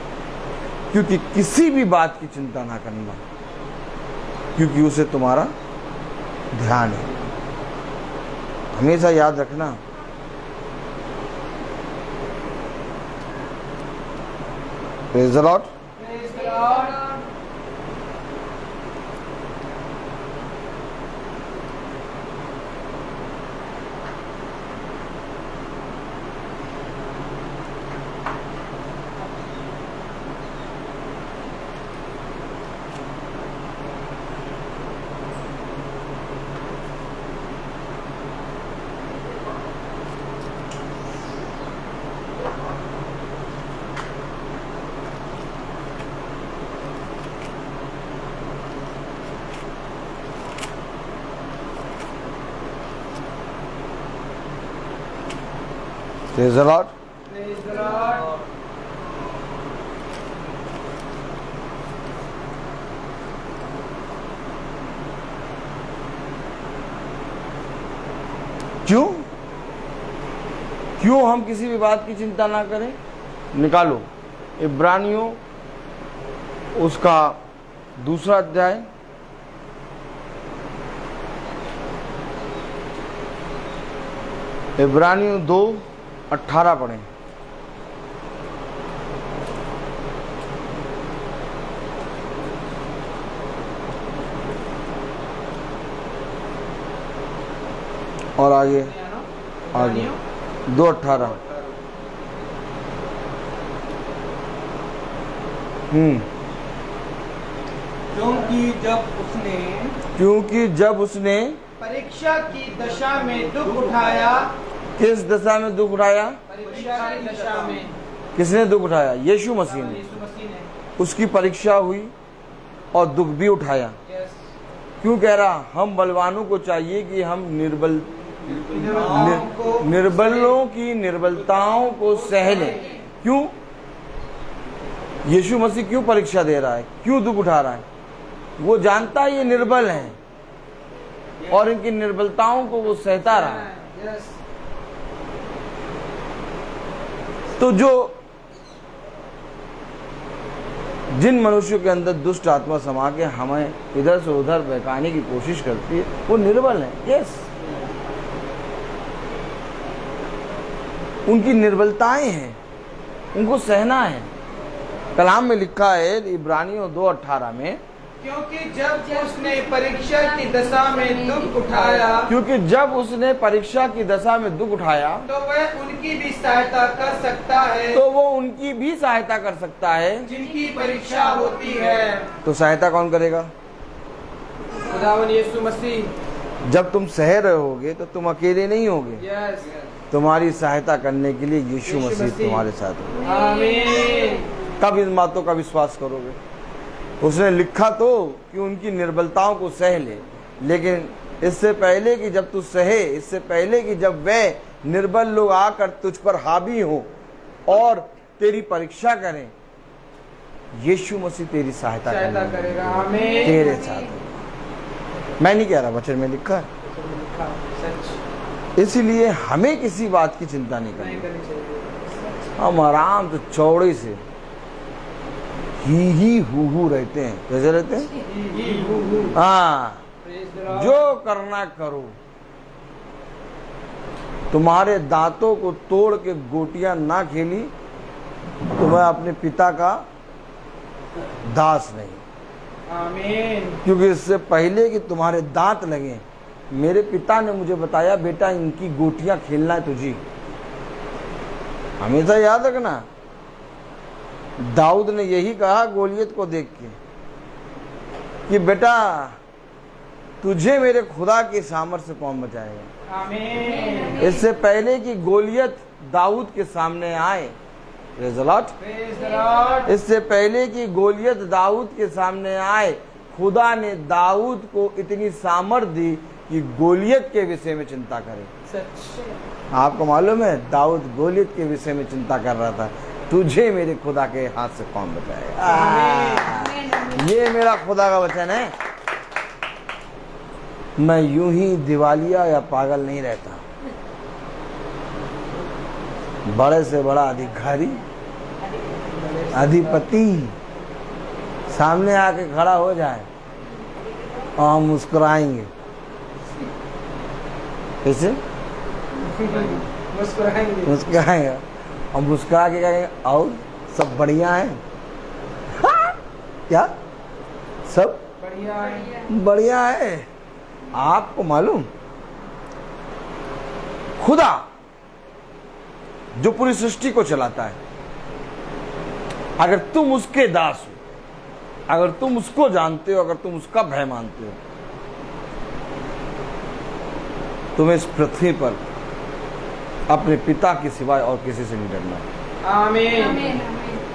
Speaker 3: क्योंकि किसी भी बात की चिंता ना करना, क्योंकि उसे तुम्हारा ध्यान है। हमेशा याद रखना। Praise the Lord।
Speaker 1: Praise the Lord।
Speaker 3: Praise the Lord।
Speaker 1: Praise the Lord।
Speaker 3: क्यों हम किसी भी बात की चिंता ना करें? निकालो इब्रानियों उसका 2 अध्याय, इब्रानियों 2:18 पढ़ें। और आगे 2:18। क्योंकि जब उसने
Speaker 1: परीक्षा की दशा में दुख उठाया।
Speaker 3: किस दशा में दुख उठाया?
Speaker 1: परीक्षा की दशा में।
Speaker 3: किसने दुख उठाया? यीशु मसीह ने।
Speaker 1: यीशु मसीह ने।
Speaker 3: उसकी परीक्षा हुई और दुख भी उठाया। क्यों कह रहा? हम बलवानों को चाहिए कि हम निर्बलों की निर्बलताओं को सह लें। क्यों? यीशु मसीह क्यों परीक्षा दे रहा है? क्यों दुख उठा रहा है? वो जानता है ये निर्बल हैं और इनकी निर्बलताओं को वो सहता रहा है। तो जो जिन मनुष्यों के अंदर दुष्ट आत्मा समा के हमें इधर से उधर बहकाने की कोशिश करती है, वो निर्बल है। यस, उनकी निर्बलताएं हैं, उनको सहना है। कलाम में लिखा है इब्रानियों 2:18 में,
Speaker 1: क्योंकि जब उसने परीक्षा की दशा में दुख उठाया,
Speaker 3: क्योंकि जब उसने परीक्षा की दशा में दुख उठाया
Speaker 1: तो वह उनकी भी सहायता कर सकता है,
Speaker 3: तो वो उनकी भी सहायता कर सकता है
Speaker 1: जिनकी परीक्षा होती है।
Speaker 3: तो सहायता कौन करेगा?
Speaker 1: खुदावन यीशु मसीह।
Speaker 3: जब तुम सह रहे होगे तो तुम अकेले नहीं होगे,
Speaker 1: यस,
Speaker 3: तुम्हारी सहायता करने के लिए यीशु
Speaker 1: यीशु
Speaker 3: मसीह
Speaker 1: मसीह।
Speaker 3: तुम्हारे साथ होगा।
Speaker 1: आमीन।
Speaker 3: तब इन बातों का विश्वास करोगे। उसने लिखा तो कि उनकी निर्बलताओं को सह ले, लेकिन इससे पहले कि जब तू सहे, इससे पहले कि जब वे निर्बल लोग आकर तुझ पर हावी हो और तेरी परीक्षा करें, यीशु मसीह तेरी सहायता
Speaker 1: करेगा। आमीन।
Speaker 3: तेरे साथ होगा। मैं नहीं कह रहा, वचन में लिखा है।
Speaker 1: सच
Speaker 3: इसीलिए हमें किसी बात की चिंता नहीं
Speaker 1: नहीं
Speaker 3: करनी।
Speaker 1: करनी चाहिए।
Speaker 3: हम आराम से चौड़े से ही हु रहते हैं। कैसे रहते हैं? हाँ, जो करना करो। तुम्हारे दांतों को तोड़ के गोटियां ना खेली तो मैं अपने पिता का दास नहीं।
Speaker 1: आमीन।
Speaker 3: क्योंकि इससे पहले कि तुम्हारे दांत लगे, मेरे पिता ने मुझे बताया, बेटा इनकी गोटियां खेलना है तुझी। हमेशा याद रखना, दाऊद ने यही कहा गोलियत को देख के कि बेटा तुझे मेरे खुदा की सामर्थ से कौन बचाएगा।
Speaker 1: आमीन।
Speaker 3: इससे पहले कि गोलियत दाऊद के सामने आए, praise the Lord,
Speaker 1: praise the Lord.
Speaker 3: इससे पहले कि गोलियत दाऊद के सामने आए, खुदा ने दाऊद को इतनी सामर्थ दी कि गोलियत के विषय में चिंता करे।
Speaker 1: सच।
Speaker 3: आपको मालूम है, दाऊद गोलियत के विषय में चिंता कर रहा था, तुझे मेरे खुदा के हाथ से कौन बचाएगा। ये मेरा खुदा का वचन है। मैं यूं ही दिवालिया या पागल नहीं रहता। बड़े से बड़ा अधिकारी, अधिपति सामने आके खड़ा हो जाए और हम मुस्कुराएंगे। कैसे
Speaker 1: मुस्कुराएंगे।
Speaker 3: मुस्कुराएंगे और मुस्कुरा के कहेंगे और सब बढ़िया है। हाँ? क्या सब
Speaker 1: बढ़िया है।
Speaker 3: बढ़िया है। आपको मालूम, खुदा जो पूरी सृष्टि को चलाता है, अगर तुम उसके दास हो, अगर तुम उसको जानते हो, अगर तुम उसका भय मानते हो, तुम्हें इस पृथ्वी पर अपने पिता के सिवाय और किसी से नहीं डरना है।
Speaker 1: आमीन।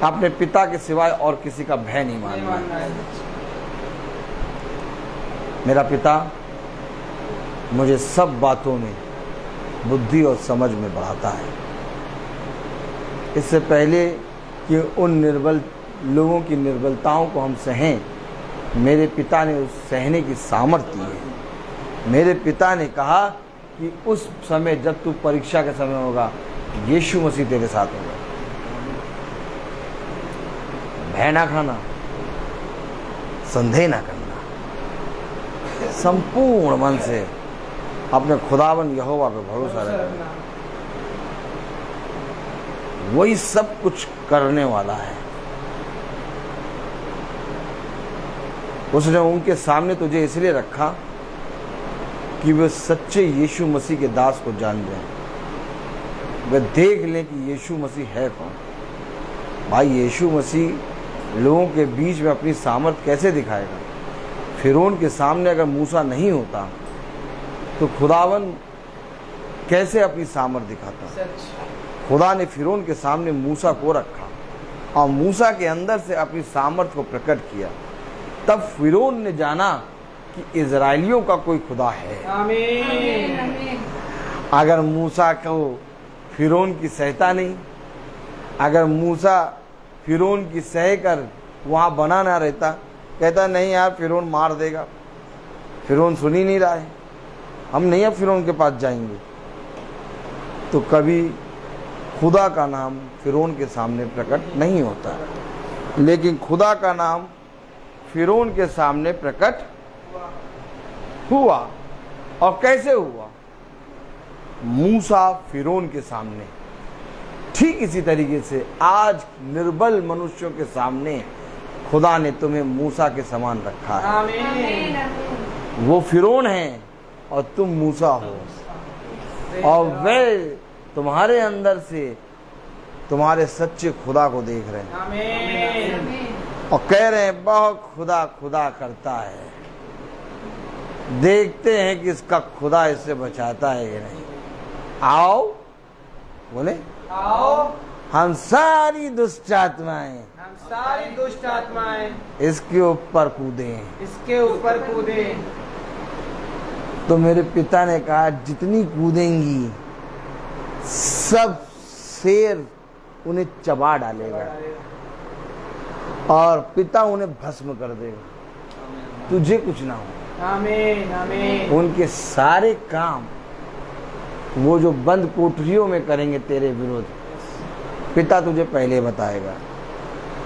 Speaker 3: अपने पिता के सिवाय और किसी का भय नहीं मानना है। मेरा पिता मुझे सब बातों में बुद्धि और समझ में बढ़ाता है। इससे पहले कि उन निर्बल लोगों की निर्बलताओं को हम सहें, मेरे पिता ने उस सहने की सामर्थ्य दी है। मेरे पिता ने कहा कि उस समय जब तू परीक्षा का समय होगा, यीशु मसीह तेरे साथ होगा। भय ना खाना, संदेह ना करना, संपूर्ण मन से अपने खुदावन यहोवा पे भरोसा रखना। वही सब कुछ करने वाला है। उसने उनके सामने तुझे इसलिए रखा कि वे सच्चे यीशु मसीह के दास को जान जाएं। वे देख लें कि यीशु मसीह है कौन। भाई, यीशु मसीह लोगों के बीच में अपनी सामर्थ कैसे दिखाएगा? फिरौन के सामने अगर मूसा नहीं होता तो खुदावन कैसे अपनी सामर्थ दिखाता? खुदा ने फिरौन के सामने मूसा को रखा और मूसा के अंदर से अपनी सामर्थ को प्रकट किया। तब फिरौन ने जाना कि इजराइलियों का कोई खुदा है।
Speaker 1: आमीन।
Speaker 3: अगर मूसा को फिरौन की सहायता नहीं, अगर मूसा फिरौन की सह कर वहाँ बना ना रहता, कहता नहीं यार फिरौन मार देगा, फिरौन सुन ही नहीं रहा है, हम नहीं अब फिरौन के पास जाएंगे, तो कभी खुदा का नाम फिरौन के सामने प्रकट नहीं होता। लेकिन खुदा का नाम फिरौन के सामने प्रकट हुआ। और कैसे हुआ? मूसा फिरौन के सामने। ठीक इसी तरीके से आज निर्बल मनुष्यों के सामने खुदा ने तुम्हें मूसा के समान रखा है।
Speaker 1: आमीन।
Speaker 3: वो फिरौन है और तुम मूसा हो, और वे तुम्हारे अंदर से तुम्हारे सच्चे खुदा को देख रहे हैं
Speaker 1: आमीन।
Speaker 3: और कह रहे हैं बहुत खुदा खुदा करता है। देखते हैं कि इसका खुदा इससे बचाता है कि नहीं। आओ, बोले
Speaker 1: आओ,
Speaker 3: हम सारी दुष्ट आत्माएं
Speaker 1: हम सारी दुष्ट आत्माएं
Speaker 3: इसके ऊपर कूदे।
Speaker 1: इसके ऊपर कूदे।
Speaker 3: तो मेरे पिता ने कहा जितनी कूदेंगी सब शेर उन्हें चबा डालेगा और पिता उन्हें भस्म कर देगा, तुझे कुछ ना हो।
Speaker 1: आमीन। आमीन।
Speaker 3: उनके सारे काम वो जो बंद कोठरियों में करेंगे तेरे विरोध, पिता तुझे पहले बताएगा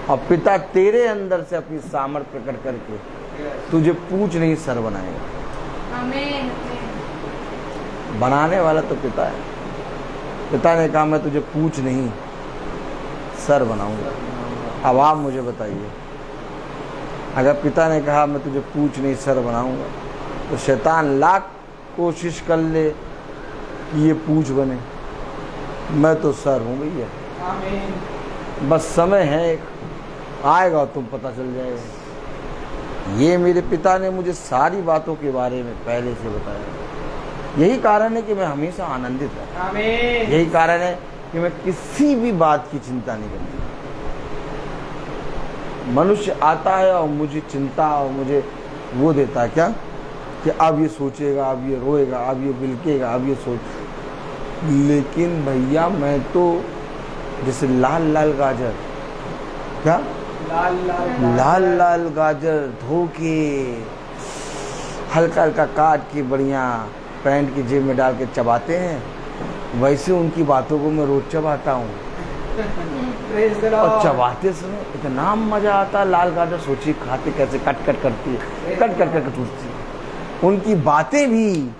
Speaker 3: और पिता तेरे अंदर से अपनी सामर्थ्य प्रकट करके तुझे पूछ नहीं सर बनाएगा।
Speaker 2: आमीन।
Speaker 3: बनाने वाला तो पिता है। पिता ने कहा मैं तुझे पूछ नहीं सर बनाऊंगा। अब आप मुझे बताइए, अगर पिता ने कहा मैं तुझे पूछ नहीं सर बनाऊंगा, तो शैतान लाख कोशिश कर ले कि ये पूछ बने, मैं तो सर हूँ भैया।
Speaker 1: आमीन।
Speaker 3: बस समय है, एक आएगा और तुम पता चल जाएगा। ये मेरे पिता ने मुझे सारी बातों के बारे में पहले से बताया। यही कारण है कि मैं हमेशा आनंदित रहता।
Speaker 1: आमीन।
Speaker 3: यही कारण है कि मैं किसी भी बात की चिंता नहीं करता। मनुष्य आता है और मुझे चिंता और मुझे वो देता है क्या कि अब ये सोचेगा, अब ये रोएगा, अब ये बिलकेगा, अब ये सोच। लेकिन भैया मैं तो जैसे लाल लाल गाजर, क्या
Speaker 1: लाल लाल
Speaker 3: लाल लाल गाजर धो के हल्का हल्का काट के बढ़िया पैंट की जेब में डाल के चबाते हैं, वैसे उनकी बातों को मैं रोज चबाता हूँ।
Speaker 1: प्रेज द
Speaker 3: और
Speaker 1: लॉर्ड।
Speaker 3: चबाते समय इतना मजा आता है। लाल गाजर सोचिए खाते कैसे कट कट करती है, कट कट कर टूटती है। उनकी बातें भी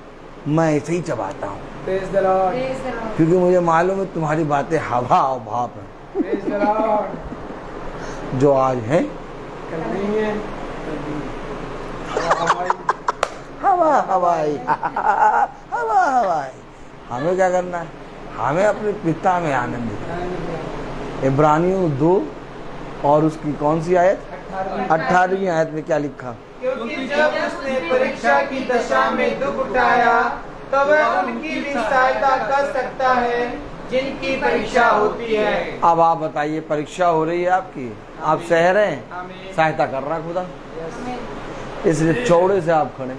Speaker 3: मैं ऐसे ही चबाता हूँ,
Speaker 1: praise the Lord.
Speaker 2: Praise the Lord.
Speaker 3: क्योंकि मुझे मालूम है तुम्हारी बातें हवा और भाप है,
Speaker 1: प्रेज द लॉर्ड।
Speaker 3: जो आज है
Speaker 1: कल नहीं है, कल भी।
Speaker 3: हवा हवाई हवा हवाई। हमें क्या करना है? हमें अपने पिता में आनंदित है। इब्रानियों 2 और उसकी कौन सी आयत? 18वीं आयत में क्या लिखा?
Speaker 1: क्योंकि जब उसने परीक्षा की दशा में दुख उठाया तब वह उनकी भी सहायता कर सकता है जिनकी परीक्षा होती है।
Speaker 3: अब आप बताइए, परीक्षा हो रही है आपकी, आप सह रहे हैं,
Speaker 1: आमीन।
Speaker 3: सहायता कर रहा है खुदा,
Speaker 2: Amen.
Speaker 3: इसलिए चौड़े से आप खड़े।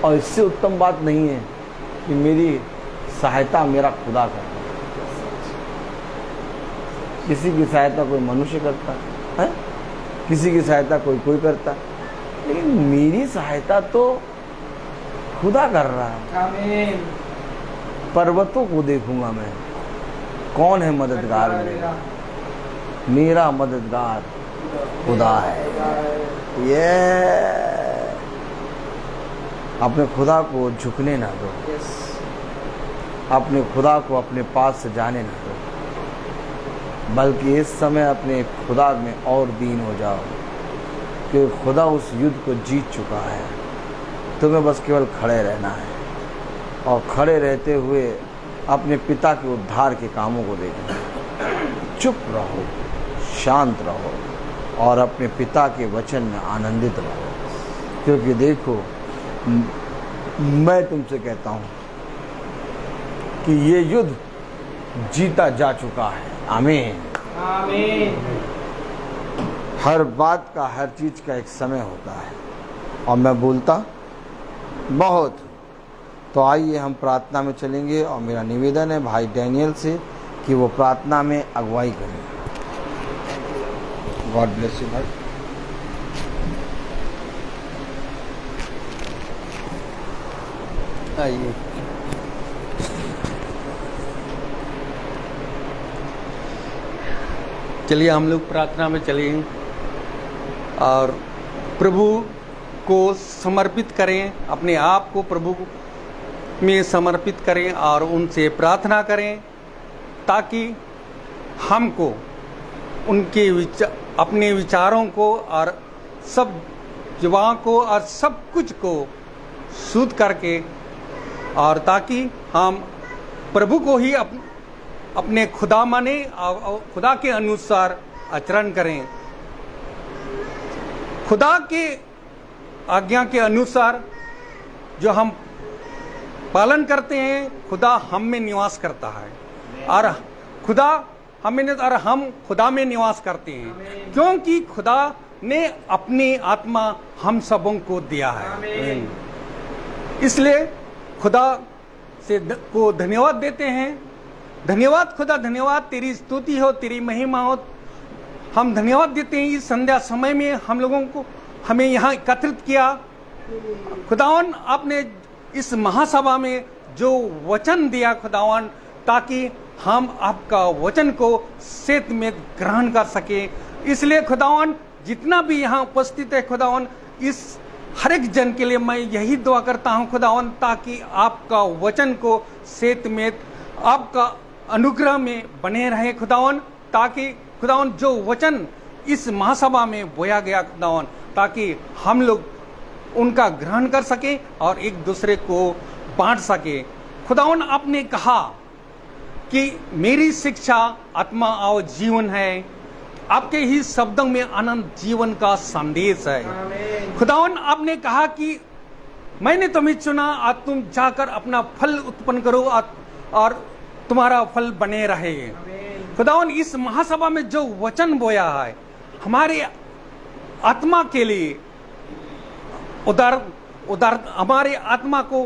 Speaker 3: और इससे उत्तम बात नहीं है कि मेरी सहायता मेरा खुदा करता है। किसी की सहायता कोई मनुष्य करता है, किसी की सहायता कोई करता है, लेकिन मेरी सहायता तो खुदा कर रहा है।
Speaker 1: आमीन।
Speaker 3: पर्वतों को देखूंगा मैं, कौन है मददगार मेरा? मेरा मददगार खुदा है। ये अपने खुदा को झुकने ना दो,
Speaker 1: यस।
Speaker 3: अपने खुदा को अपने पास से जाने ना दो, बल्कि इस समय अपने खुदा में और दीन हो जाओ, क्योंकि खुदा उस युद्ध को जीत चुका है। तुम्हें बस केवल खड़े रहना है और खड़े रहते हुए अपने पिता के उद्धार के कामों को देखना है। चुप रहो, शांत रहो और अपने पिता के वचन में आनंदित रहो, क्योंकि देखो मैं तुमसे कहता हूँ कि ये युद्ध जीता जा चुका है। आमीन।
Speaker 1: आमीन।
Speaker 3: हर बात का, हर चीज़ का एक समय होता है और मैं बोलता बहुत। तो आइए हम प्रार्थना में चलेंगे और मेरा निवेदन है भाई डैनियल से कि वो प्रार्थना में अगुवाई करें। गॉड ब्लेस यू भाई। आइए।
Speaker 4: चलिए हम लोग प्रार्थना में चलिए और प्रभु को समर्पित करें, अपने आप को प्रभु में समर्पित करें और उनसे प्रार्थना करें ताकि हमको उनके अपने विचारों को और सब जुबान को और सब कुछ को शुद्ध करके और ताकि हम प्रभु को ही अपने खुदा माने और खुदा के अनुसार आचरण करें। खुदा के आज्ञा के अनुसार जो हम पालन करते हैं, खुदा हम में निवास करता है और खुदा हमें और हम खुदा में निवास करते हैं, क्योंकि खुदा ने अपनी आत्मा हम सबों को दिया है। इसलिए खुदा से को धन्यवाद देते हैं। धन्यवाद खुदा, धन्यवाद, तेरी स्तुति हो, तेरी महिमा हो। हम धन्यवाद देते हैं इस संध्या समय में हम लोगों को हमें यहाँ एकत्रित किया। खुदावन आपने इस महासभा में जो वचन दिया खुदावन, ताकि हम आपका वचन को सेत में ग्रहण कर सके। इसलिए खुदावन जितना भी यहाँ उपस्थित है खुदावन, इस हर एक जन के लिए मैं यही दुआ करता हूँ खुदावन, ताकि आपका वचन को सेत में आपका अनुग्रह में बने रहे खुदावन, ताकि खुदावन जो वचन इस महासभा में बोया गया खुदावन, ताकि हम लोग उनका ग्रहण कर सके और एक दूसरे को बांट सके। खुदावन आपने कहा कि मेरी शिक्षा आत्मा और जीवन है, आपके ही शब्दों में अनंत जीवन का संदेश है। खुदावन आपने कहा कि मैंने तुम्हें चुना और तुम जाकर अपना फल उत्पन्न करो और तुम्हारा फल बने रहे। खुदावन इस महासभा में जो वचन बोया है हमारे आत्मा के लिए उदार हमारे आत्मा को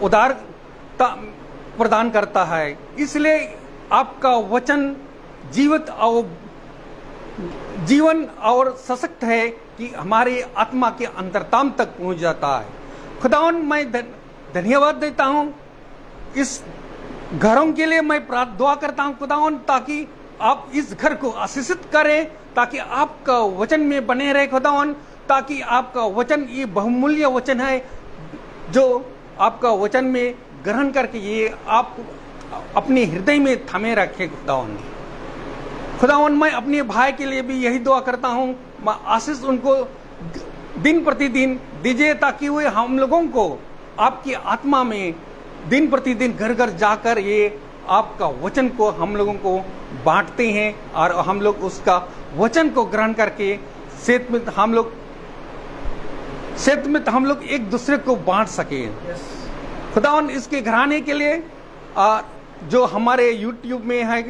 Speaker 4: उदारता प्रदान करता है। इसलिए आपका वचन जीवन और सशक्त है कि हमारे आत्मा के अंतरतम तक पहुंच जाता है। खुदावन मैं धन्यवाद देता हूं इस घरों के लिए। मैं दुआ करता हूं खुदावन, ताकि आप इस घर को आशीषित करें, ताकि आपका वचन में बने रहे खुदावन, ताकि आपका वचन ये बहुमूल्य वचन है जो आपका वचन में ग्रहण करके ये आप अपने हृदय में थमे रखे खुदावन। खुदावन मैं अपने भाई के लिए भी यही दुआ करता हूँ, आशीष उनको दिन प्रतिदिन दीजिए, ताकि वे हम लोगों को आपकी आत्मा में दिन प्रतिदिन घर घर जाकर ये आपका वचन को हम लोगों को बांटते हैं और हम लोग उसका वचन को ग्रहण करके सेत में हम लोग एक दूसरे को बांट सके। खुदावन इसके घराने के लिए जो हमारे YouTube में है,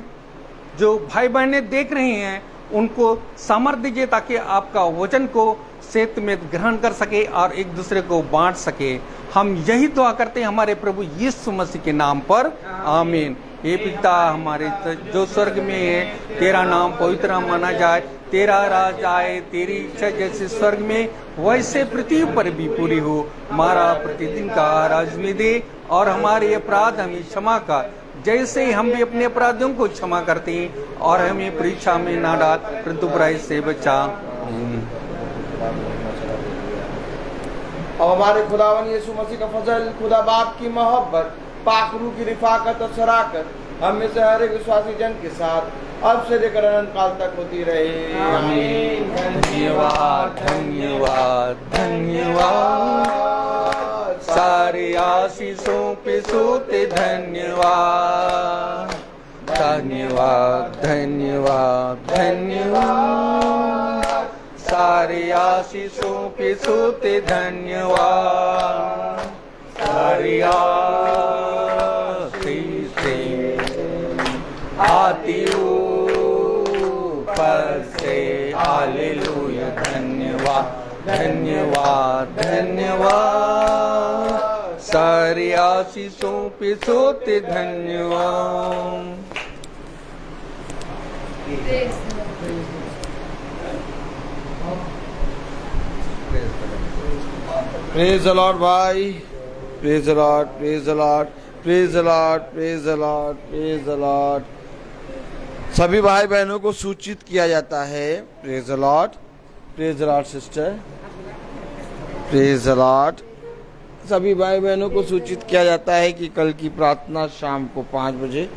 Speaker 4: जो भाई बहनें देख रहे हैं, उनको सामर्थ्य दीजिए ताकि आपका वचन को सेत में ग्रहण कर सके और एक दूसरे को बांट सके। हम यही दुआ करते हैं हमारे प्रभु यीशु मसीह के नाम पर, आमीन। हे पिता हमारे जो स्वर्ग में है, तेरा नाम पवित्र माना जाए, तेरा राज आए, तेरी इच्छा जैसे स्वर्ग में वैसे पृथ्वी पर भी पूरी हो। हमारा प्रतिदिन का आहार में दे और हमारे अपराध हमें क्षमा कर, जैसे हम भी अपने अपराधियों को क्षमा करते हैं, और हमें परीक्षा में ना डाल परंतु बुराई से बचा।
Speaker 3: और हमारे खुदावन यीशु मसीह का फजल, खुदा बाप की मोहब्बत, पाक रूह की रिफाकत और शराकत हम में से हर एक विश्वासी जन के साथ अब से लेकर अनंत काल तक होती रहे, आमीन।
Speaker 4: धन्यवाद धन्यवाद धन्यवाद, सारे आशीषों पे सोते धन्यवाद, धन्यवाद धन्यवाद धन्यवाद, सारे आशीषों पे सोते धन्यवाद, सारी आशीषें आती ऊपर से, हालेलुया। धन्यवाद धन्यवाद धन्यवाद, सारी आशीषों पे सोते धन्यवाद।
Speaker 3: प्रेज द लॉर्ड भाई, praise the Lord, praise the Lord, praise the Lord, praise the Lord, praise the Lord. सभी भाई बहनों को सूचित किया जाता है, praise the Lord sister, praise the Lord. सभी भाई बहनों को सूचित किया जाता है कि कल की प्रार्थना शाम को 5 बजे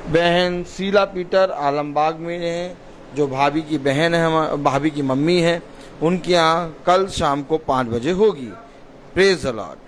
Speaker 3: बहन शीला पीटर आलमबाग में है, जो भाभी की बहन है, भाभी की मम्मी है, उनके यहाँ कल शाम को 5 बजे होगी। Praise the Lord.